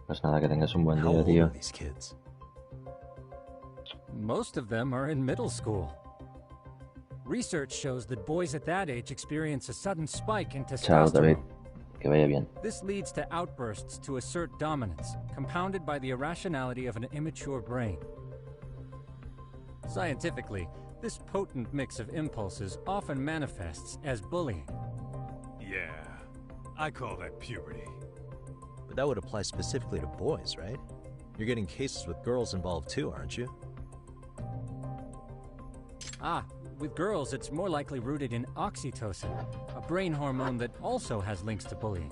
Pues nada, que tengas un buen How día, old tío. are these kids? Most of them are in middle school. Research shows that boys at that age experience a sudden spike in Chao, David. testosterone. Que vaya bien. This leads to outbursts to assert dominance, compounded by the irrationality of an immature brain. Scientifically, this potent mix of impulses often manifests as bullying. Yeah, I call that puberty. But that would apply specifically to boys, right? You're getting cases with girls involved too, aren't you? Ah, with girls, it's more likely rooted in oxytocin, a brain hormone that also has links to bullying.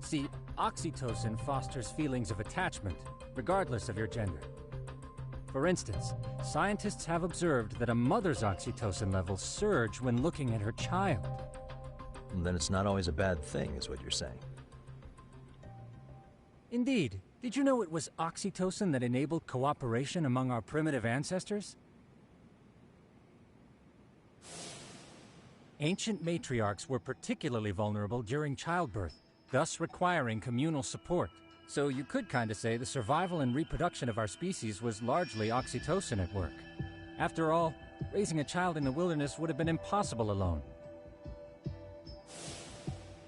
See, oxytocin fosters feelings of attachment, regardless of your gender. For instance, scientists have observed that a mother's oxytocin levels surge when looking at her child. And then it's not always a bad thing, is what you're saying. Indeed. Did you know it was oxytocin that enabled cooperation among our primitive ancestors? Ancient matriarchs were particularly vulnerable during childbirth, thus requiring communal support. So you could kinda say the survival and reproduction of our species was largely oxytocin at work. After all, raising a child in the wilderness would have been impossible alone.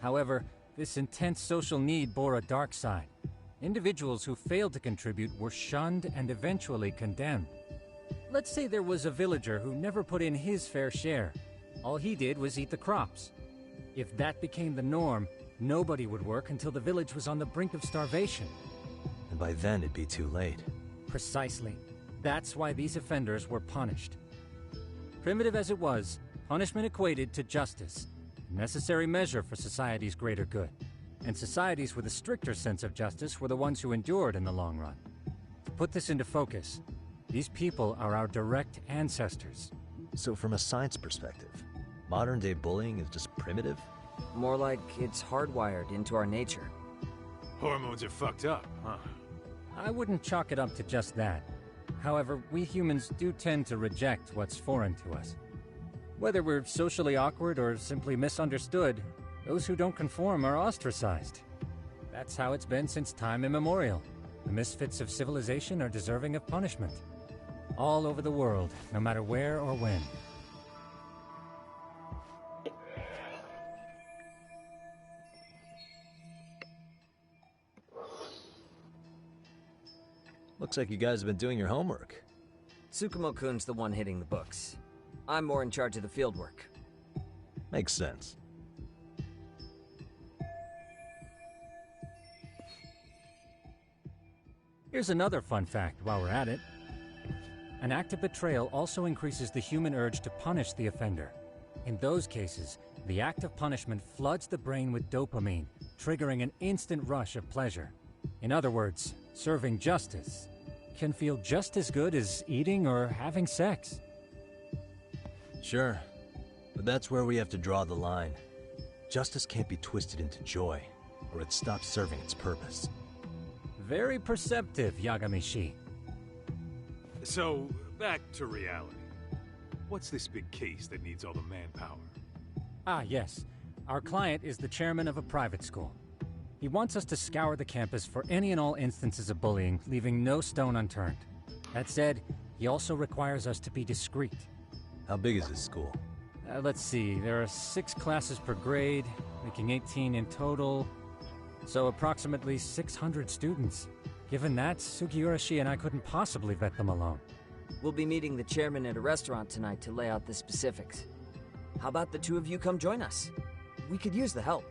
However, this intense social need bore a dark side. Individuals who failed to contribute were shunned and eventually condemned. Let's say there was a villager who never put in his fair share. All he did was eat the crops. If that became the norm, nobody would work until the village was on the brink of starvation. And by then it'd be too late. Precisely. That's why these offenders were punished. Primitive as it was, punishment equated to justice, a necessary measure for society's greater good. And societies with a stricter sense of justice were the ones who endured in the long run. To put this into focus, these people are our direct ancestors. So from a science perspective, modern-day bullying is just primitive? More like it's hardwired into our nature. Hormones are fucked up, huh? I wouldn't chalk it up to just that. However, we humans do tend to reject what's foreign to us. Whether we're socially awkward or simply misunderstood, those who don't conform are ostracized. That's how it's been since time immemorial. The misfits of civilization are deserving of punishment. All over the world, no matter where or when. Looks like you guys have been doing your homework. Tsukumo-kun's the one hitting the books. I'm more in charge of the fieldwork. Makes sense. Here's another fun fact while we're at it. An act of betrayal also increases the human urge to punish the offender. In those cases, the act of punishment floods the brain with dopamine, triggering an instant rush of pleasure. In other words, serving justice can feel just as good as eating or having sex. Sure, but that's where we have to draw the line. Justice can't be twisted into joy, or it stops serving its purpose. Very perceptive, Yagamishi. So, back to reality. What's this big case that needs all the manpower? Ah, yes. Our client is the chairman of a private school. He wants us to scour the campus for any and all instances of bullying, leaving no stone unturned. That said, he also requires us to be discreet. How big is this school? Let's see, there are 6 classes per grade, making 18 in total. So approximately 600 students. Given that, Sugiurashi and I couldn't possibly vet them alone. We'll be meeting the chairman at a restaurant tonight to lay out the specifics. How about the two of you come join us? We could use the help.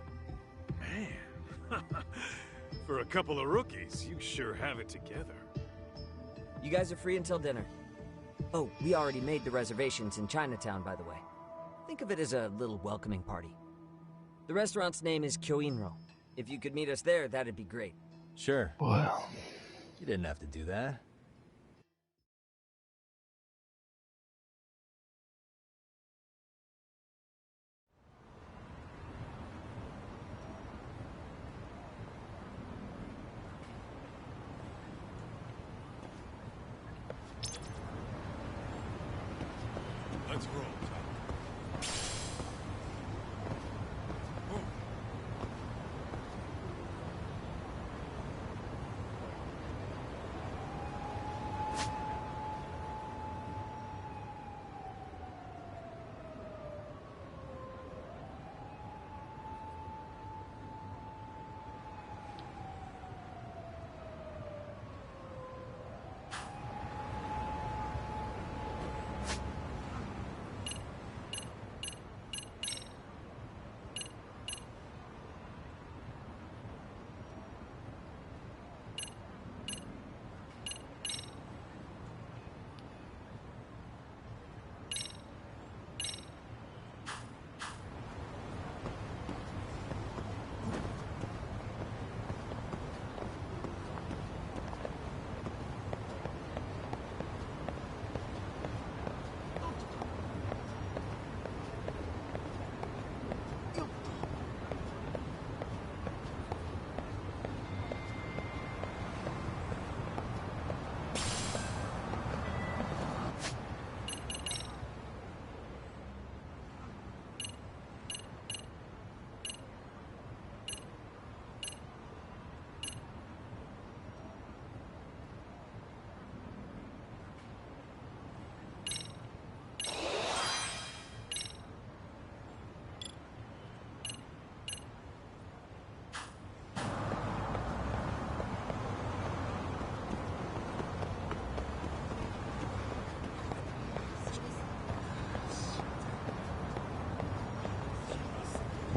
Man, for a couple of rookies, you sure have it together. You guys are free until dinner. Oh, we already made the reservations in Chinatown, by the way. Think of it as a little welcoming party. The restaurant's name is Kyoinro. If you could meet us there, that'd be great. Sure. Well, You didn't have to do that. Let's roll, Tom.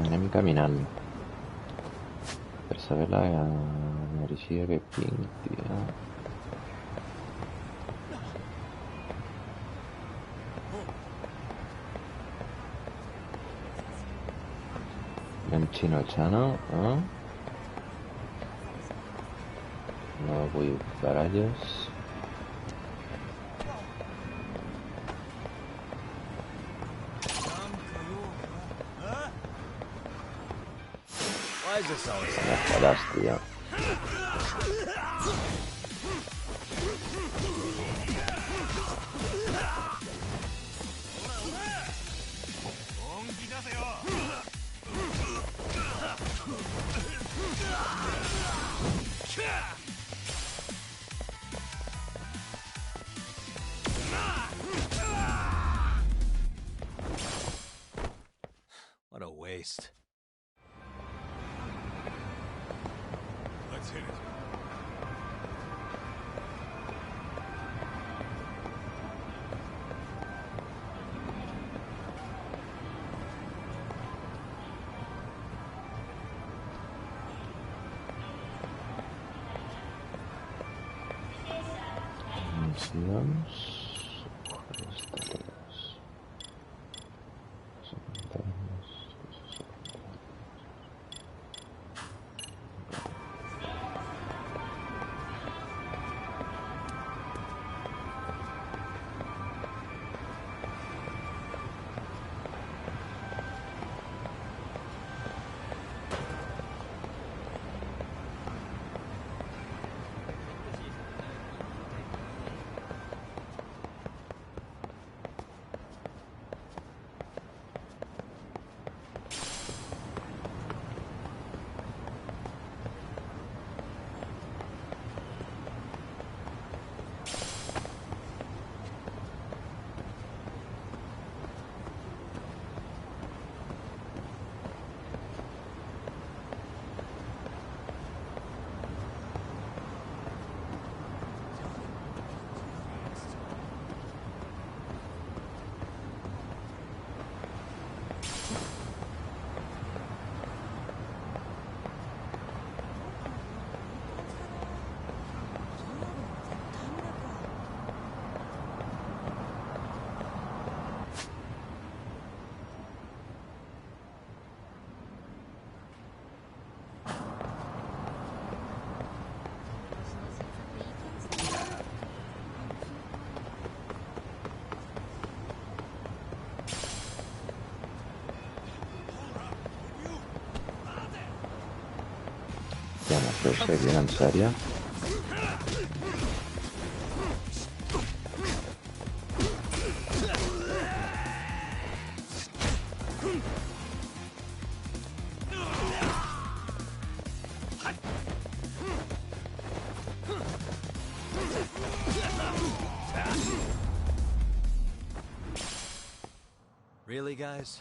anem caminant per saber l'energia que tinc, tia. Anem xino-xano, eh? No vull baralles. Why is this always No jodas, tío. What a waste. Let's hit it. Missions. Tareas. Secundarias. Hostia, ¿me bien en serio? Really, guys?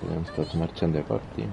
Doncs tots marxen de partir.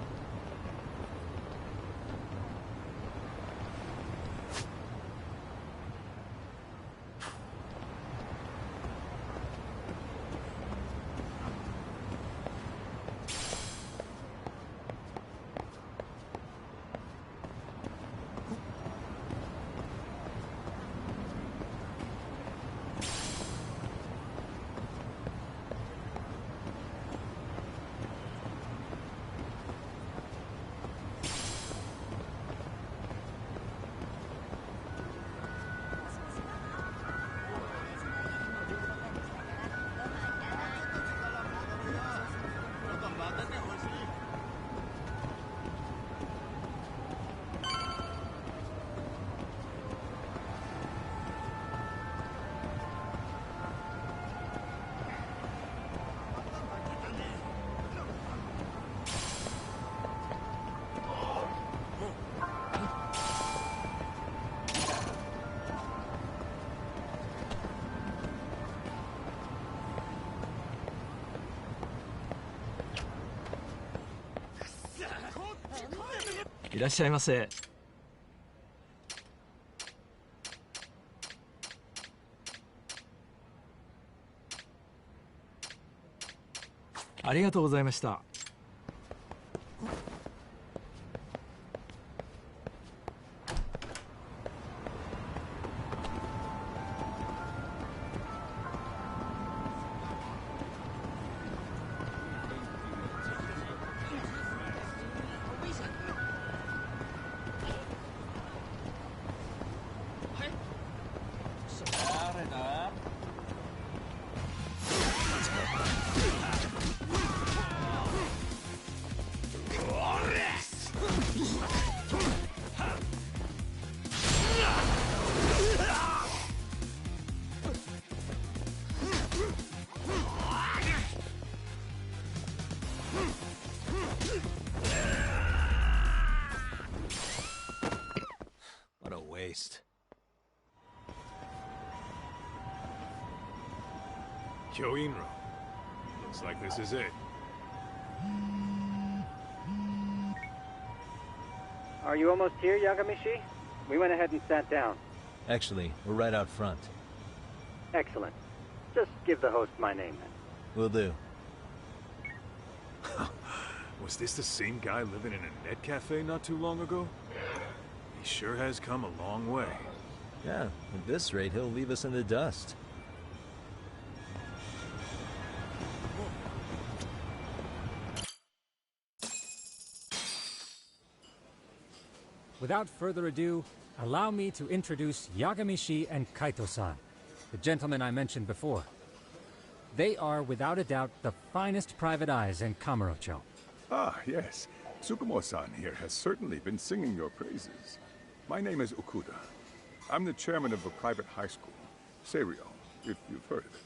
いらっしゃいませ。ありがとうございました。What a waste. Kyoinro. Looks like this is it. Are you almost here, Yagamishi? We went ahead and sat down. Actually, we're right out front. Excellent. Just give the host my name, then. Will do. Was this the same guy living in a net cafe not too long ago? He sure has come a long way. Yeah, at this rate, he'll leave us in the dust. Without further ado, allow me to introduce Yagamishi and Kaito-san, the gentlemen I mentioned before. They are, without a doubt, the finest private eyes in Kamurocho. Ah, yes. Tsukumo-san here has certainly been singing your praises. My name is Okuda. I'm the chairman of a private high school, Serio, if you've heard of it.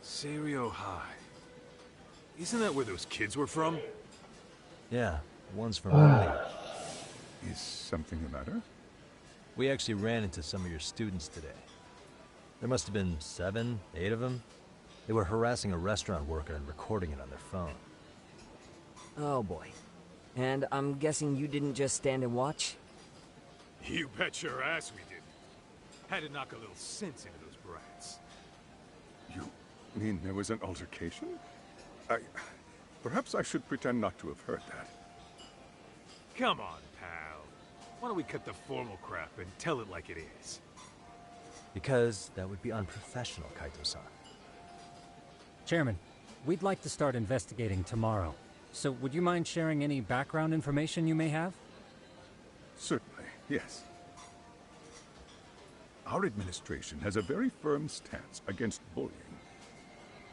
Serio High. Isn't that where those kids were from? Yeah, one's from Italy. Is something the matter? We actually ran into some of your students today. There must have been 7, 8 of them. They were harassing a restaurant worker and recording it on their phone. Oh boy. And I'm guessing you didn't just stand and watch? You bet your ass we didn't. Had to knock a little sense into those brats. You mean there was an altercation? Perhaps I should pretend not to have heard that. Come on, pal. Why don't we cut the formal crap and tell it like it is? Because that would be unprofessional, Kaito-san. Chairman, we'd like to start investigating tomorrow. So would you mind sharing any background information you may have? Certainly, yes. Our administration has a very firm stance against bullying.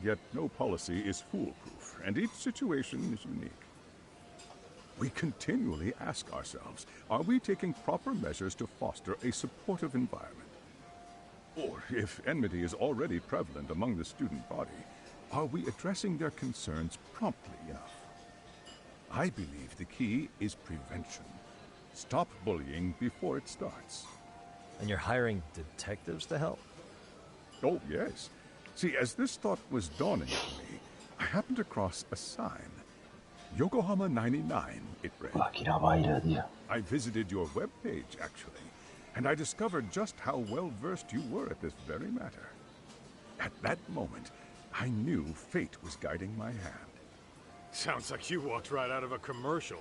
Yet no policy is foolproof, and each situation is unique. We continually ask ourselves, are we taking proper measures to foster a supportive environment? Or, if enmity is already prevalent among the student body, are we addressing their concerns promptly enough? I believe the key is prevention. Stop bullying before it starts. And you're hiring detectives to help? Oh, yes. See, as this thought was dawning on me, I happened across a sign. Yokohama 99, it read. I visited your webpage, actually, and I discovered just how well-versed you were at this very matter. At that moment, I knew fate was guiding my hand. Sounds like you walked right out of a commercial.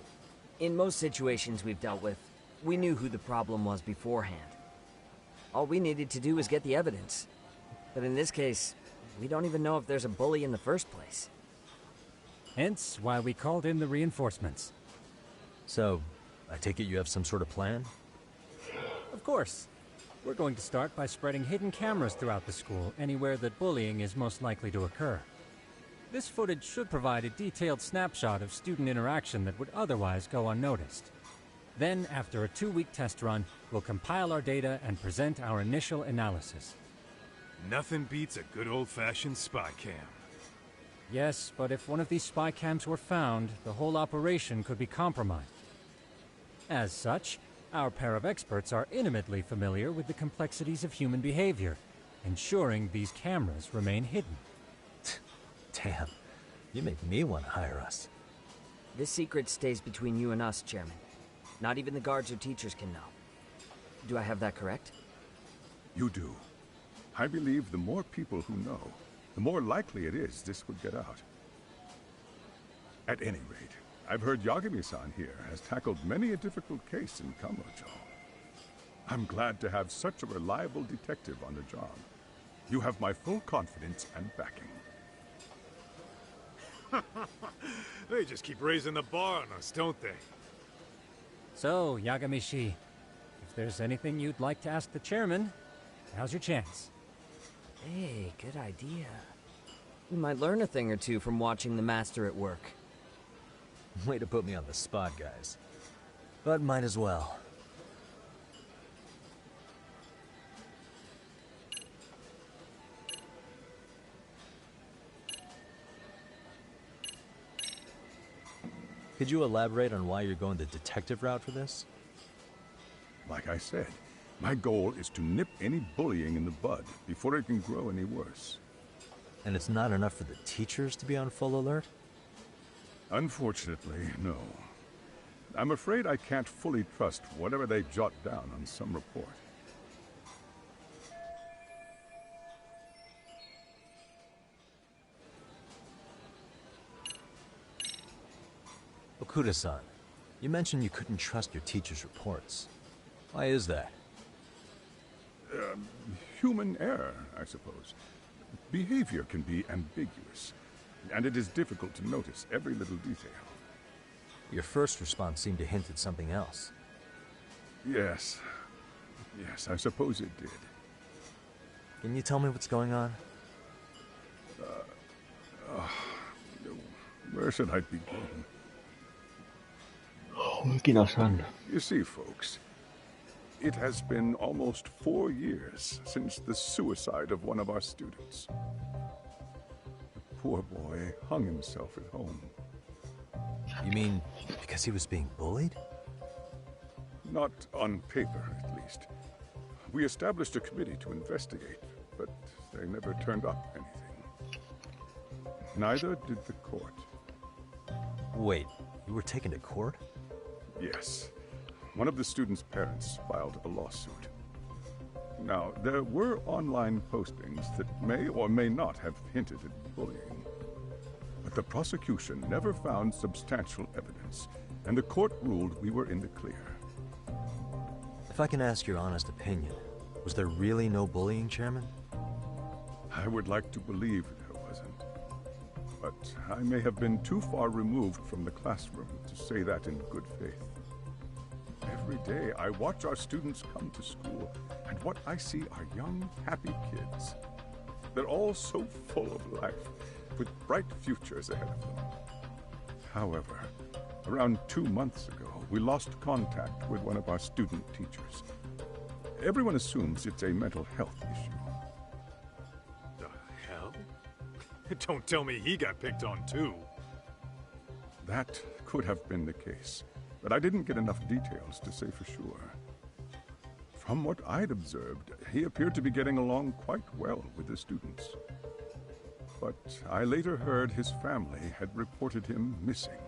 In most situations we've dealt with, we knew who the problem was beforehand. All we needed to do was get the evidence. But in this case, we don't even know if there's a bully in the first place. Hence why we called in the reinforcements. So, I take it you have some sort of plan? Of course. We're going to start by spreading hidden cameras throughout the school, anywhere that bullying is most likely to occur. This footage should provide a detailed snapshot of student interaction that would otherwise go unnoticed. Then, after a 2-week test run, we'll compile our data and present our initial analysis. Nothing beats a good old-fashioned spy cam. Yes, but if one of these spy cams were found, the whole operation could be compromised. As such, our pair of experts are intimately familiar with the complexities of human behavior, ensuring these cameras remain hidden. Damn, you make me want to hire us. This secret stays between you and us, Chairman. Not even the guards or teachers can know. Do I have that correct? You do. I believe the more people who know, the more likely it is this would get out. At any rate, I've heard Yagami-san here has tackled many a difficult case in Kamurocho. I'm glad to have such a reliable detective on the job. You have my full confidence and backing. They just keep raising the bar on us, don't they? So, Yagami-shi, if there's anything you'd like to ask the chairman, now's your chance. Hey, good idea. We might learn a thing or two from watching the master at work. Way to put me on the spot, guys. But might as well. Could you elaborate on why you're going the detective route for this? Like I said, my goal is to nip any bullying in the bud before it can grow any worse. And it's not enough for the teachers to be on full alert? Unfortunately, no. I'm afraid I can't fully trust whatever they jot down on some report. Okuda-san, you mentioned you couldn't trust your teacher's reports. Why is that? Human error, I suppose. Behavior can be ambiguous, and it is difficult to notice every little detail. Your first response seemed to hint at something else. Yes. Yes, I suppose it did. Can you tell me what's going on? Where should I begin? Kina-san. You see, folks, it has been almost 4 years since the suicide of one of our students. The poor boy hung himself at home. You mean because he was being bullied? Not on paper, at least. We established a committee to investigate, but they never turned up anything. Neither did the court. Wait, you were taken to court? Yes. One of the students' parents filed a lawsuit. Now, there were online postings that may or may not have hinted at bullying. But the prosecution never found substantial evidence, and the court ruled we were in the clear. If I can ask your honest opinion, was there really no bullying, Chairman? I would like to believe there wasn't. But I may have been too far removed from the classroom to say that in good faith. Every day I watch our students come to school, and what I see are young, happy kids. They're all so full of life, with bright futures ahead of them. However, around 2 months ago, we lost contact with one of our student teachers. Everyone assumes it's a mental health issue. The hell? Don't tell me he got picked on too. That could have been the case, but I didn't get enough details to say for sure. From what I'd observed, he appeared to be getting along quite well with the students. But I later heard his family had reported him missing.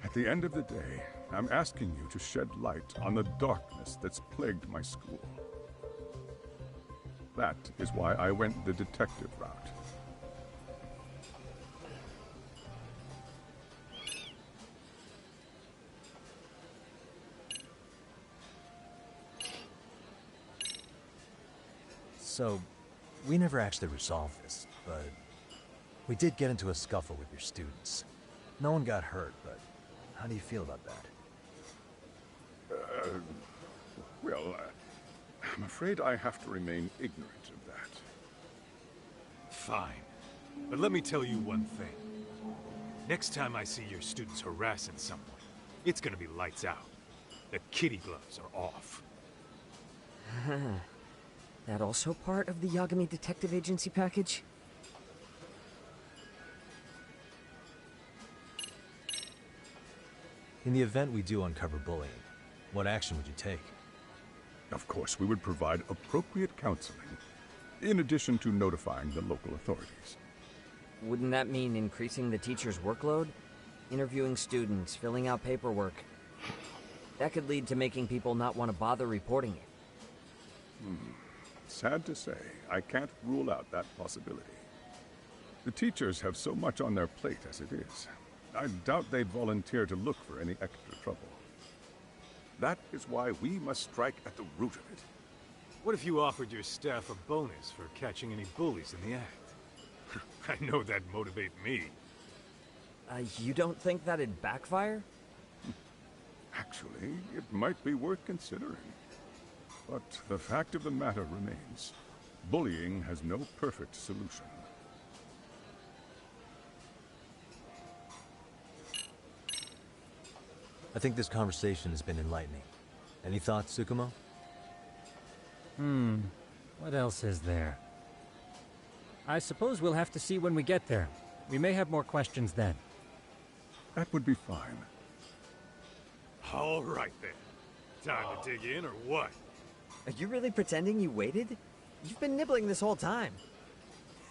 At the end of the day, I'm asking you to shed light on the darkness that's plagued my school. That is why I went the detective route. So, we never actually resolved this, but we did get into a scuffle with your students. No one got hurt, but how do you feel about that? I'm afraid I have to remain ignorant of that. Fine. But let me tell you one thing. Next time I see your students harassing someone, it's gonna be lights out. The kitty gloves are off. That also part of the Yagami Detective Agency package? In the event we do uncover bullying, what action would you take? Of course, we would provide appropriate counseling, in addition to notifying the local authorities. Wouldn't that mean increasing the teacher's workload? Interviewing students, filling out paperwork. That could lead to making people not want to bother reporting it. Sad to say, I can't rule out that possibility. The teachers have so much on their plate as it is. I doubt they'd volunteer to look for any extra trouble. That is why we must strike at the root of it. What if you offered your staff a bonus for catching any bullies in the act? I know that'd motivate me. You don't think that'd backfire? Actually, it might be worth considering. But the fact of the matter remains, bullying has no perfect solution. I think this conversation has been enlightening. Any thoughts, Tsukumo? What else is there? I suppose we'll have to see when we get there. We may have more questions then. That would be fine. All right then. Time to dig in or what? Are you really pretending you waited? You've been nibbling this whole time.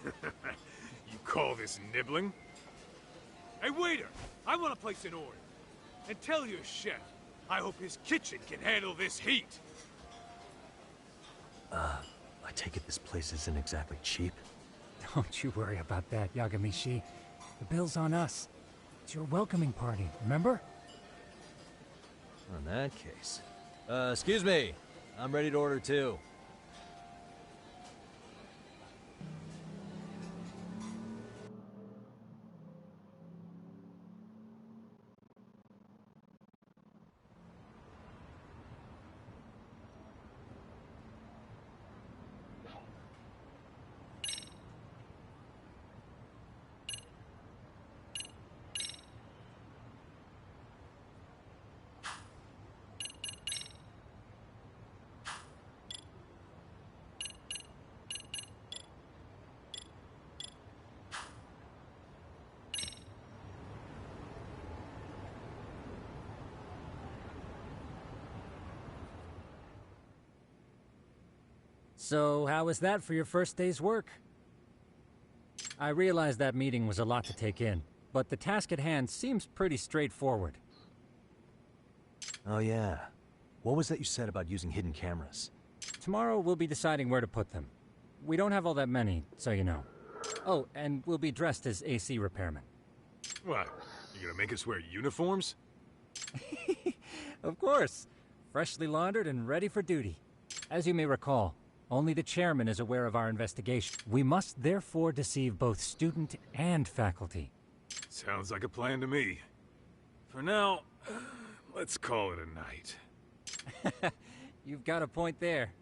You call this nibbling? Hey waiter, I want to place an order. And tell your chef, I hope his kitchen can handle this heat. I take it this place isn't exactly cheap? Don't you worry about that, Yagami-shi. The bill's on us. It's your welcoming party, remember? In that case. Excuse me. I'm ready to order too. So, how was that for your first day's work? I realize that meeting was a lot to take in, but the task at hand seems pretty straightforward. Oh yeah. What was that you said about using hidden cameras? Tomorrow we'll be deciding where to put them. We don't have all that many, so you know. Oh, and we'll be dressed as AC repairmen. What? You gonna make us wear uniforms? Of course. Freshly laundered and ready for duty. As you may recall, only the chairman is aware of our investigation. We must therefore deceive both student and faculty. Sounds like a plan to me. For now, let's call it a night. You've got a point there.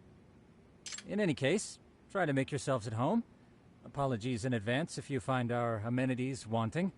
In any case, try to make yourselves at home. Apologies in advance if you find our amenities wanting.